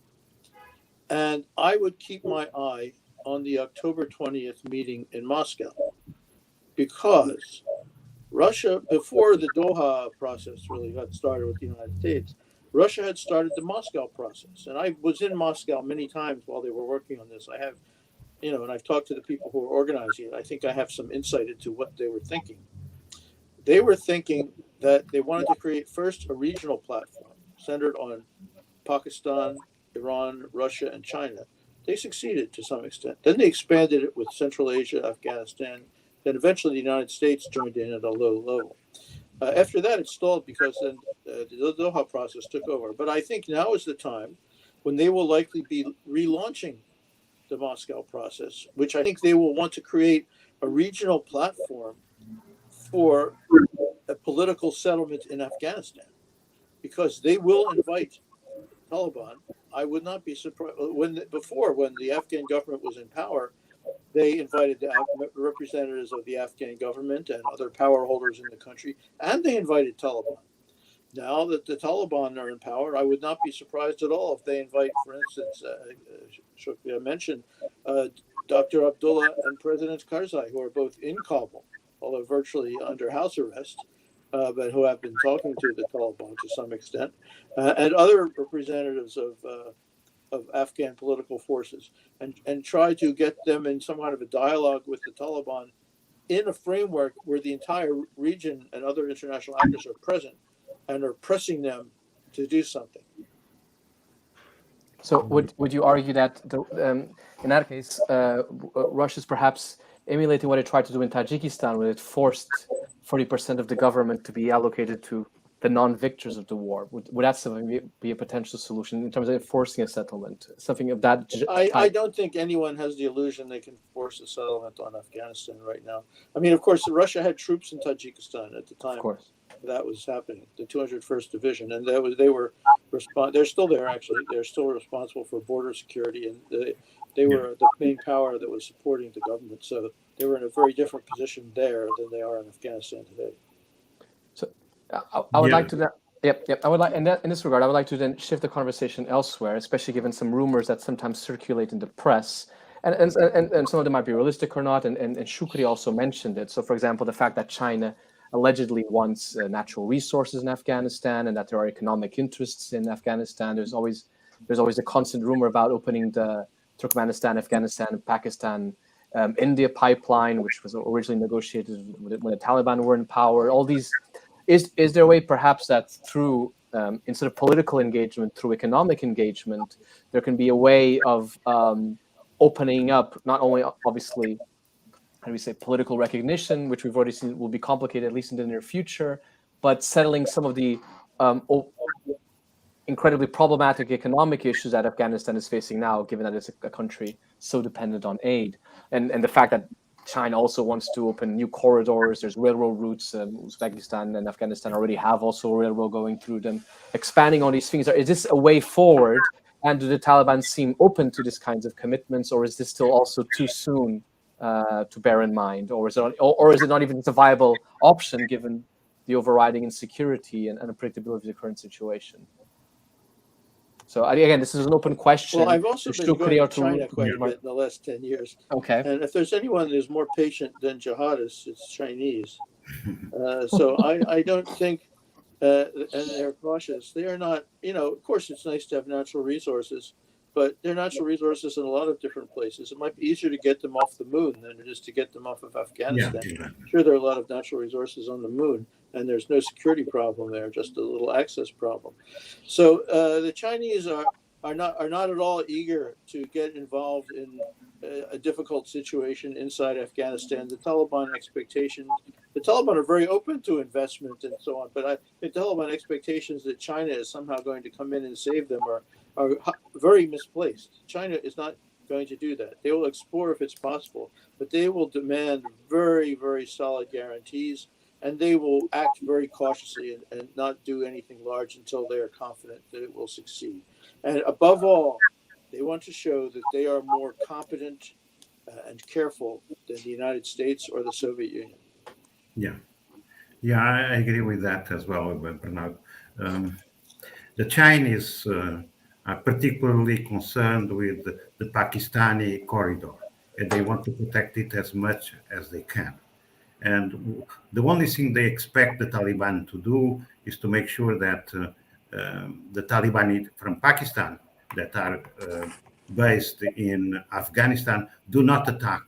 Speaker 3: And I would keep my eye on the October 20th meeting in Moscow, because Russia, before the Doha process really got started with the United States, Russia had started the Moscow process. And I was in Moscow many times while they were working on this. I have, and I've talked to the people who were organizing it. I think I have some insight into what they were thinking. They were thinking that they wanted to create first a regional platform centered on Pakistan, Iran, Russia, and China. They succeeded to some extent. Then they expanded it with Central Asia, Afghanistan. Then eventually the United States joined in at a low level. After that, it stalled because then the Doha process took over. But I think now is the time when they will likely be relaunching the Moscow process, which I think they will want to create a regional platform for a political settlement in Afghanistan, because they will invite Taliban. I would not be surprised when the Afghan government was in power, they invited the representatives of the Afghan government and other power holders in the country, and they invited Taliban. Now that the Taliban are in power, I would not be surprised at all if they invite, for instance, Shukriya mentioned Dr. Abdullah and President Karzai, who are both in Kabul, although virtually under house arrest, but who have been talking to the Taliban to some extent, and other representatives of Afghan political forces, and try to get them in some kind of a dialogue with the Taliban in a framework where the entire region and other international actors are present and are pressing them to do something.
Speaker 1: So would you argue that in that case, Russia's perhaps emulating what it tried to do in Tajikistan, where it forced 40% of the government to be allocated to the non-victors of the war? Would that be a potential solution in terms of forcing a settlement? Something of that type?
Speaker 3: I don't think anyone has the illusion they can force a settlement on Afghanistan right now. I mean, of course, Russia had troops in Tajikistan at the time that was happening, the 201st Division, and they're still there, actually. They're still responsible for border security, and they were the main power that was supporting the government. So they were in a very different position there than they are in Afghanistan today.
Speaker 1: So I would like to. Yep. I would like, in this regard, I would like to then shift the conversation elsewhere, especially given some rumors that sometimes circulate in the press, and some of them might be realistic or not. And Shukri also mentioned it. So, for example, the fact that China allegedly wants natural resources in Afghanistan, and that there are economic interests in Afghanistan. There's always a constant rumor about opening the Turkmenistan, Afghanistan, and Pakistan, India pipeline, which was originally negotiated when the Taliban were in power. All these. Is there a way perhaps that through, instead of political engagement, through economic engagement, there can be a way of opening up not only, obviously, how do we say, political recognition, which we've already seen will be complicated, at least in the near future, but settling some of the incredibly problematic economic issues that Afghanistan is facing now, given that it's a country so dependent on aid. And the fact that China also wants to open new corridors. There's railroad routes. Uzbekistan and Afghanistan already have also a railroad going through them. Expanding on these things, is this a way forward And do the Taliban seem open to these kinds of commitments, or is this still also too soon to bear in mind, or is it not even a viable option given the overriding insecurity and unpredictability of the current situation? So again, this is an open question.
Speaker 3: Well, I've also been going to China quite a bit in the last 10 years.
Speaker 1: Okay.
Speaker 3: And if there's anyone who's more patient than jihadists, it's Chinese. So I don't think, and they're cautious. They are not, of course, it's nice to have natural resources, but there are natural resources in a lot of different places. It might be easier to get them off the moon than it is to get them off of Afghanistan.
Speaker 4: Yeah.
Speaker 3: Sure, there are a lot of natural resources on the moon, and there's no security problem there, just a little access problem. So the Chinese are not at all eager to get involved in a difficult situation inside Afghanistan. The Taliban are very open to investment and so on, but the Taliban expectations that China is somehow going to come in and save them are very misplaced. China is not going to do that. They will explore if it's possible, but they will demand very, very solid guarantees, and they will act very cautiously and not do anything large until they are confident that it will succeed. And above all, they want to show that they are more competent and careful than the United States or the Soviet Union.
Speaker 4: Yeah, I agree with that as well, Bernard. The Chinese are particularly concerned with the Pakistani corridor, and they want to protect it as much as they can. And the only thing they expect the Taliban to do is to make sure that the Taliban from Pakistan that are based in Afghanistan do not attack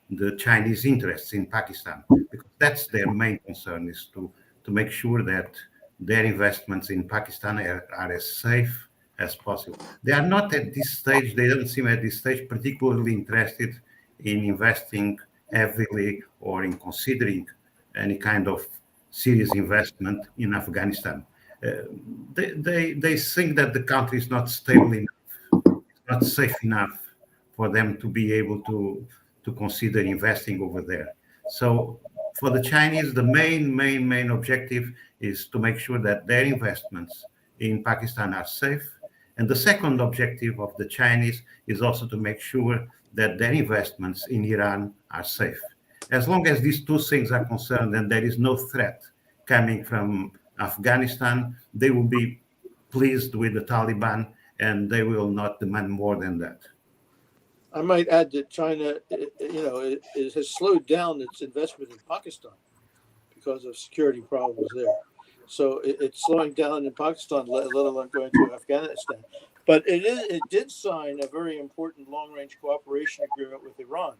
Speaker 4: the Chinese interests in Pakistan, because that's their main concern, is to make sure that their investments in Pakistan are as safe as possible. They are not at this stage, they don't seem at this stage particularly interested in investing heavily or in considering any kind of serious investment in Afghanistan. They think that the country is not stable enough, not safe enough for them to be able to consider investing over there. So for the Chinese, the main objective is to make sure that their investments in Pakistan are safe. And the second objective of the Chinese is also to make sure that their investments in Iran are safe. As long as these two things are concerned and there is no threat coming from Afghanistan, they will be pleased with the Taliban and they will not demand more than that.
Speaker 3: I might add that China, has slowed down its investment in Pakistan because of security problems there. So it's slowing down in Pakistan, let alone going to Afghanistan. But it did sign a very important long-range cooperation agreement with Iran.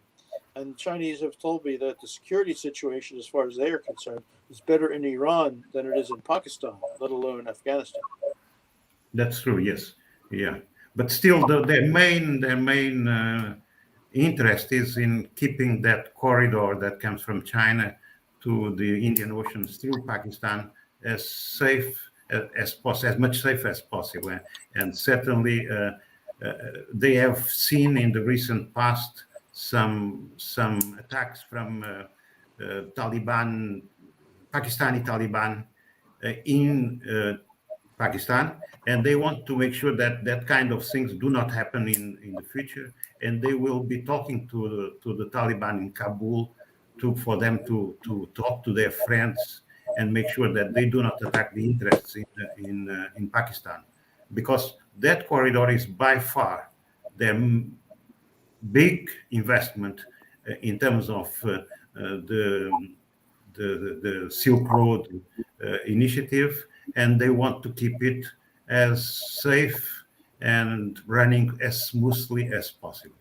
Speaker 3: And the Chinese have told me that the security situation, as far as they are concerned, is better in Iran than it is in Pakistan, let alone Afghanistan.
Speaker 4: That's true, yes. Yeah. But still, their main interest is in keeping that corridor that comes from China to the Indian Ocean through Pakistan as safe as possible, as much safe as possible. And certainly, they have seen in the recent past some attacks from Pakistani Taliban in Pakistan, and they want to make sure that that kind of things do not happen in the future. And they will be talking to the Taliban in Kabul for them to talk to their friends and make sure that they do not attack the interests in Pakistan, because that corridor is by far their big investment in terms of the Silk Road initiative, and they want to keep it as safe and running as smoothly as possible.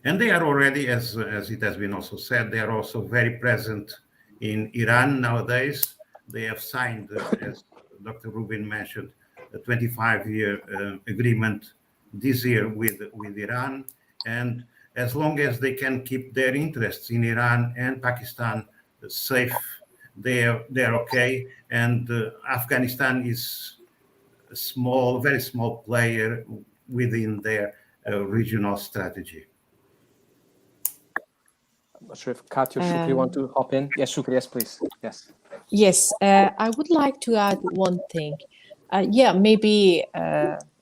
Speaker 4: And they are already, as it has been also said, they are also very present in Iran nowadays. They have signed, as Dr. Rubin mentioned, a 25-year agreement this year with Iran. And as long as they can keep their interests in Iran and Pakistan safe, they're okay. And Afghanistan is a very small player within their regional strategy.
Speaker 1: I'm not sure if Katya or Shukri want to hop in. Yes, Shukri, yes, please. Yes.
Speaker 2: Yes, I would like to add one thing. Maybe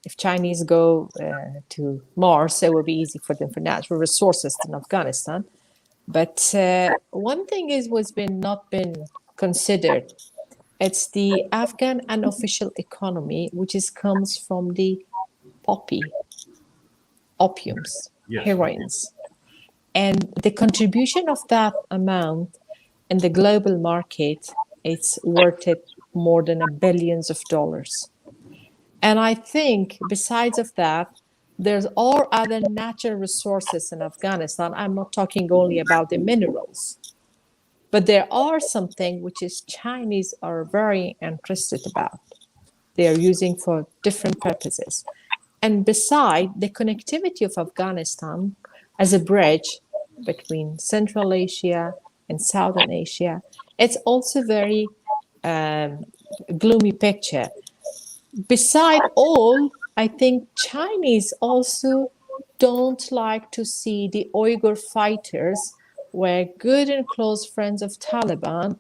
Speaker 2: if Chinese go to Mars, it will be easy for them for natural resources in Afghanistan. But one thing is what's not been considered. It's the Afghan unofficial economy, which comes from the poppy, opiums, heroines. And the contribution of that amount in the global market, it's worth it more than billions of dollars. And I think besides of that, there's all other natural resources in Afghanistan. I'm not talking only about the minerals, but there are something which is Chinese are very interested about. They are using for different purposes. And beside the connectivity of Afghanistan as a bridge between Central Asia and Southern Asia, it's also very gloomy picture. Beside all, I think Chinese also don't like to see the Uyghur fighters, were good and close friends of Taliban,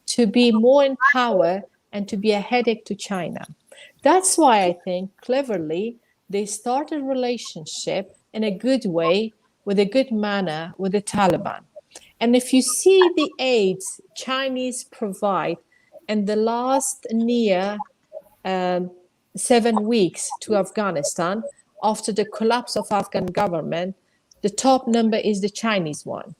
Speaker 2: to be more in power and to be a headache to China. That's why I think cleverly they started a relationship in a good way, with a good manner with the Taliban. And if you see the aids Chinese provide in the last near 7 weeks to Afghanistan, after the collapse of Afghan government, the top number is the Chinese one.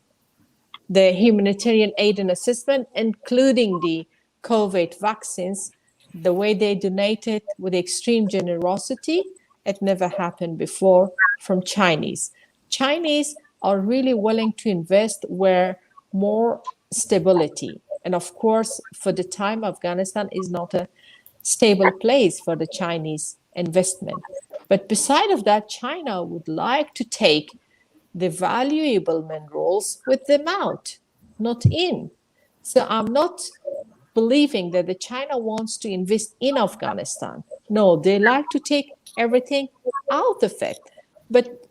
Speaker 2: The humanitarian aid and assistance, including the COVID vaccines, the way they donated with extreme generosity, it never happened before from Chinese. Chinese are really willing to invest where more stability. And of course, for the time, Afghanistan is not a stable place for the Chinese investment. But beside of that, China would like to take the valuable minerals with them out, not in. So I'm not believing that the China wants to invest in Afghanistan. No, they like to take everything out of it. But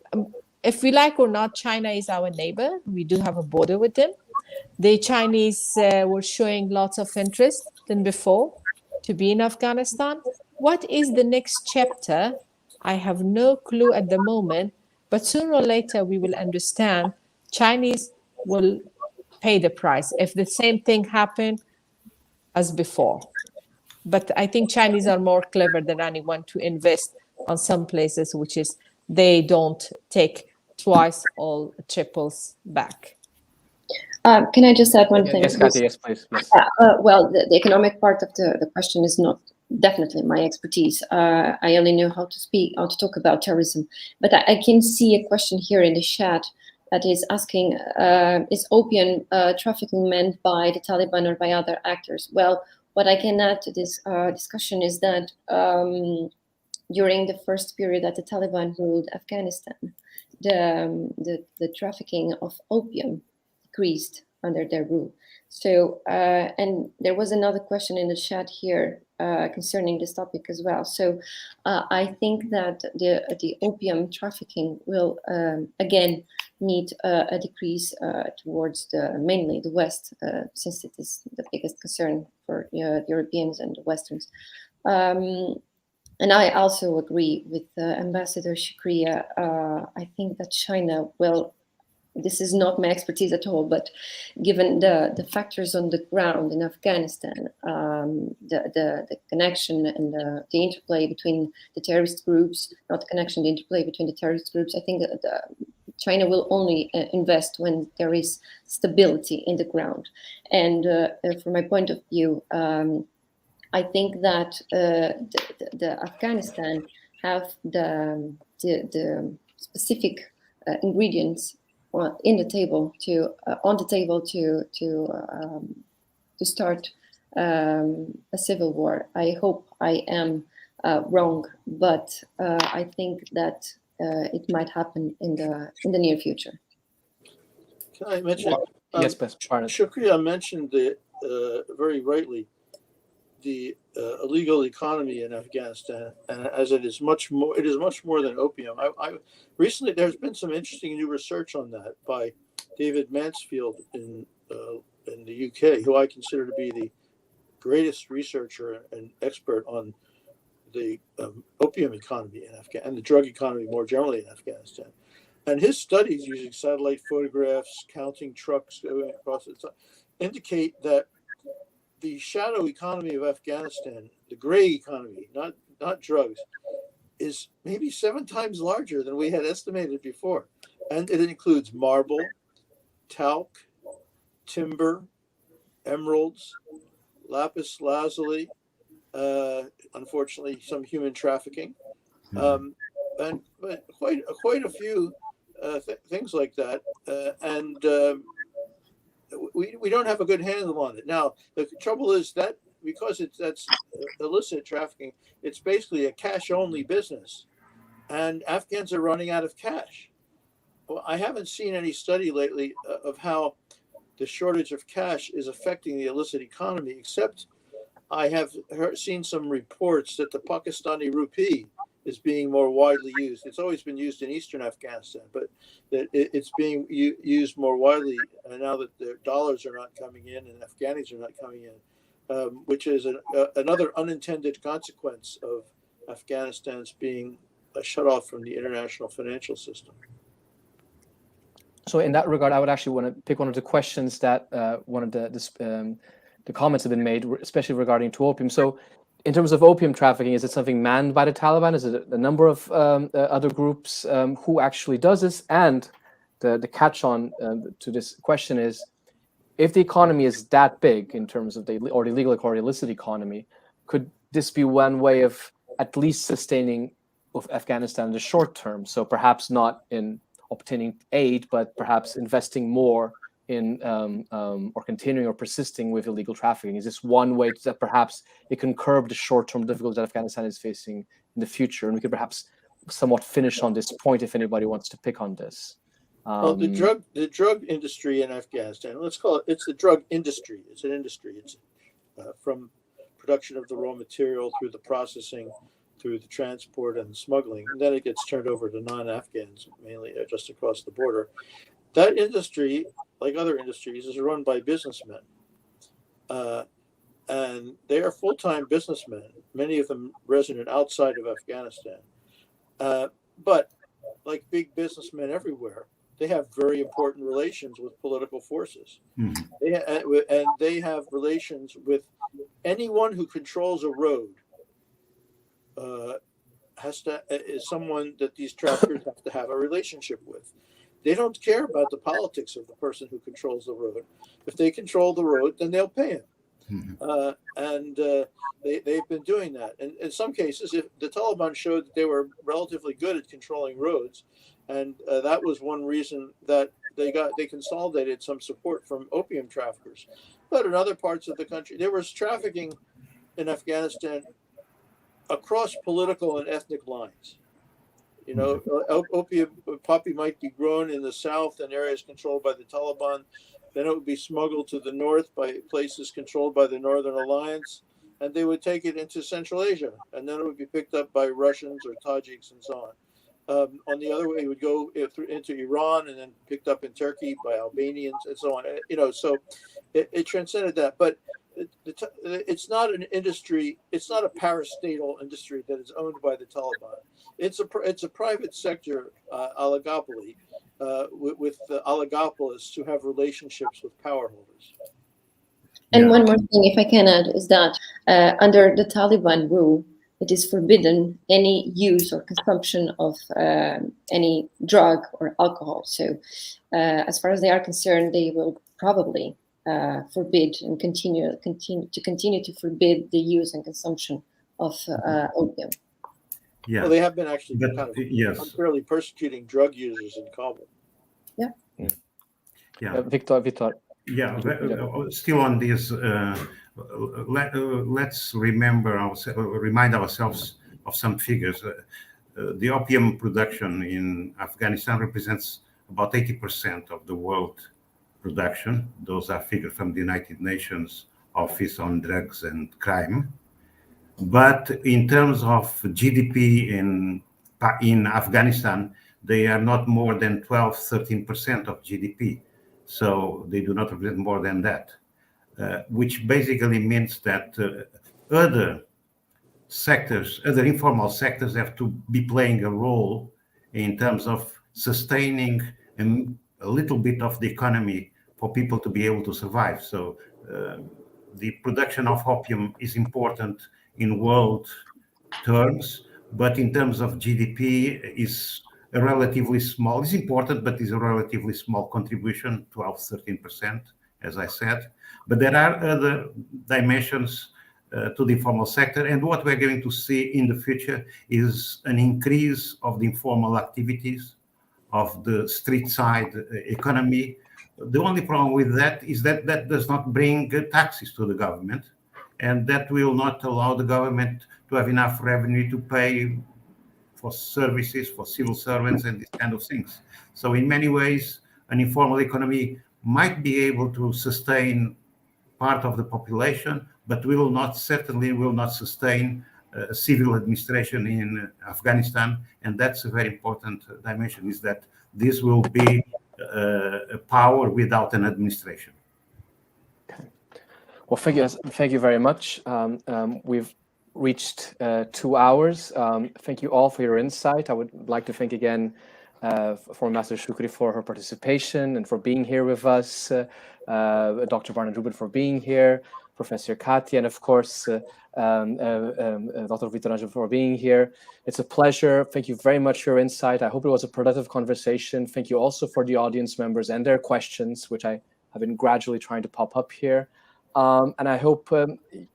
Speaker 2: if we like or not, China is our neighbor. We do have a border with them. The Chinese were showing lots of interest than before to be in Afghanistan. What is the next chapter? I have no clue at the moment, but sooner or later we will understand. Chinese will pay the price if the same thing happened as before. But I think Chinese are more clever than anyone to invest on some places which is they don't take twice all triples back.
Speaker 5: Can I just add one thing?
Speaker 1: Yes, Kathy, yes, please. Yes.
Speaker 5: Well, the economic part of the question is not definitely my expertise. I only know how to talk about terrorism. But I can see a question here in the chat that is asking, is opium trafficking meant by the Taliban or by other actors? Well, what I can add to this discussion is that during the first period that the Taliban ruled Afghanistan, the trafficking of opium decreased under their rule. So, and there was another question in the chat here concerning this topic as well. So I think that the opium trafficking will again need a decrease towards mainly the West, since it is the biggest concern for Europeans and the Westerns. And I also agree with Ambassador Shukriya. I think that China will, this is not my expertise at all, but given the factors on the ground in Afghanistan, the connection and the interplay between the terrorist groups, not the connection, the interplay between the terrorist groups, I think that China will only invest when there is stability in the ground. And from my point of view, I think that the Afghanistan have the specific ingredients on the table to start a civil war. I hope I am wrong, but I think that it might happen in the near future.
Speaker 3: Can I mention?
Speaker 1: Yes, Best Part.
Speaker 3: Shukriya mentioned very rightly the illegal economy in Afghanistan, and as it is much more than opium. I recently there's been some interesting new research on that by David Mansfield in the UK, who I consider to be the greatest researcher and expert on the opium economy in Afghanistan and the drug economy more generally in Afghanistan. And his studies using satellite photographs, counting trucks going across it, indicate that the shadow economy of Afghanistan, the gray economy, not drugs, is maybe 7 times larger than we had estimated before. And it includes marble, talc, timber, emeralds, lapis lazuli, unfortunately, some human trafficking, and quite a few things like that. We don't have a good handle on it. Now, the trouble is that because that's illicit trafficking, it's basically a cash-only business, and Afghans are running out of cash. Well, I haven't seen any study lately of how the shortage of cash is affecting the illicit economy, except I have seen some reports that the Pakistani rupee is being more widely used. It's always been used in eastern Afghanistan, but that it's being used more widely now that the dollars are not coming in and Afghanis are not coming in, which is another unintended consequence of Afghanistan's being shut off from the international financial system.
Speaker 1: So in that regard, I would actually want to pick one of the questions that one of the comments have been made, especially regarding to opium. So in terms of opium trafficking, is it something manned by the Taliban? Is it a number of other groups who actually does this? And the catch-on to this question is, if the economy is that big in terms of the illegal or illicit economy, could this be one way of at least sustaining of Afghanistan in the short term? So perhaps not in obtaining aid, but perhaps investing more in or continuing or persisting with illegal trafficking? Is this one way that perhaps it can curb the short-term difficulties that Afghanistan is facing in the future? And we could perhaps somewhat finish on this point if anybody wants to pick on this.
Speaker 3: Well, the drug industry in Afghanistan, it's the drug industry. It's an industry. It's from production of the raw material through the processing, through the transport and the smuggling, and then it gets turned over to non-Afghans, mainly just across the border. That industry, like other industries, is run by businessmen. And they are full-time businessmen, many of them resident outside of Afghanistan. But like big businessmen everywhere, they have very important relations with political forces. And they have relations with anyone who controls a road. Is someone that these traffickers have to have a relationship with. They don't care about the politics of the person who controls the road. If they control the road, then they'll pay him. They've been doing that. And in some cases, if the Taliban showed that they were relatively good at controlling roads, and that was one reason that they consolidated some support from opium traffickers. But in other parts of the country, there was trafficking in Afghanistan across political and ethnic lines. You know, opium poppy might be grown in the south in areas controlled by the Taliban. Then it would be smuggled to the north by places controlled by the Northern Alliance, and they would take it into Central Asia, and then it would be picked up by Russians or Tajiks and so on. On the other way, it would go into Iran and then picked up in Turkey by Albanians and so on. You know, so it transcended that. But it's not an industry. It's not a parastatal industry that is owned by the Taliban. It's a private sector oligopoly with oligopolists who have relationships with power holders.
Speaker 5: And one more thing, if I can add, is that under the Taliban rule, it is forbidden any use or consumption of any drug or alcohol. So as far as they are concerned, they will probably forbid and continue to forbid the use and consumption of opium.
Speaker 3: Yeah. Well, they have been actually kind of unfairly persecuting drug users in Kabul.
Speaker 1: Victor.
Speaker 4: Yeah, still on this, let's remind ourselves of some figures. The opium production in Afghanistan represents about 80% of the world production. Those are figures from the United Nations Office on Drugs and Crime. But in terms of GDP in Afghanistan, they are not more than 12-13% of GDP. So they do not represent more than that, which basically means that other sectors, other informal sectors, have to be playing a role in terms of sustaining a little bit of the economy for people to be able to survive. So the production of opium is important in world terms, but in terms of GDP is a relatively small, it's important, but is a relatively small contribution, 12, 13%, as I said. But there are other dimensions to the informal sector. And what we're going to see in the future is an increase of the informal activities of the street side economy. The only problem with that is that that does not bring taxes to the government, and that will not allow the government to have enough revenue to pay for services, for civil servants, and these kind of things. So in many ways, an informal economy might be able to sustain part of the population, but certainly will not sustain civil administration in Afghanistan. And that's a very important dimension, is that this will be a power without an administration.
Speaker 1: Okay. Well, thank you very much. We've reached 2 hours. Thank you all for your insight. I would like to thank again Foreign Ambassador Shukri for her participation and for being here with us, Dr. Barnard Rubin for being here, Professor Katia, and of course, Dr. Vitor for being here. It's a pleasure. Thank you very much for your insight. I hope it was a productive conversation. Thank you also for the audience members and their questions, which I have been gradually trying to pop up here. And I hope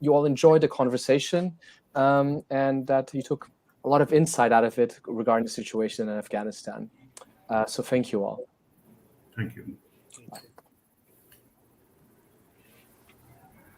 Speaker 1: you all enjoyed the conversation and that you took a lot of insight out of it regarding the situation in Afghanistan. So thank you all.
Speaker 4: Thank you.
Speaker 3: Thank you.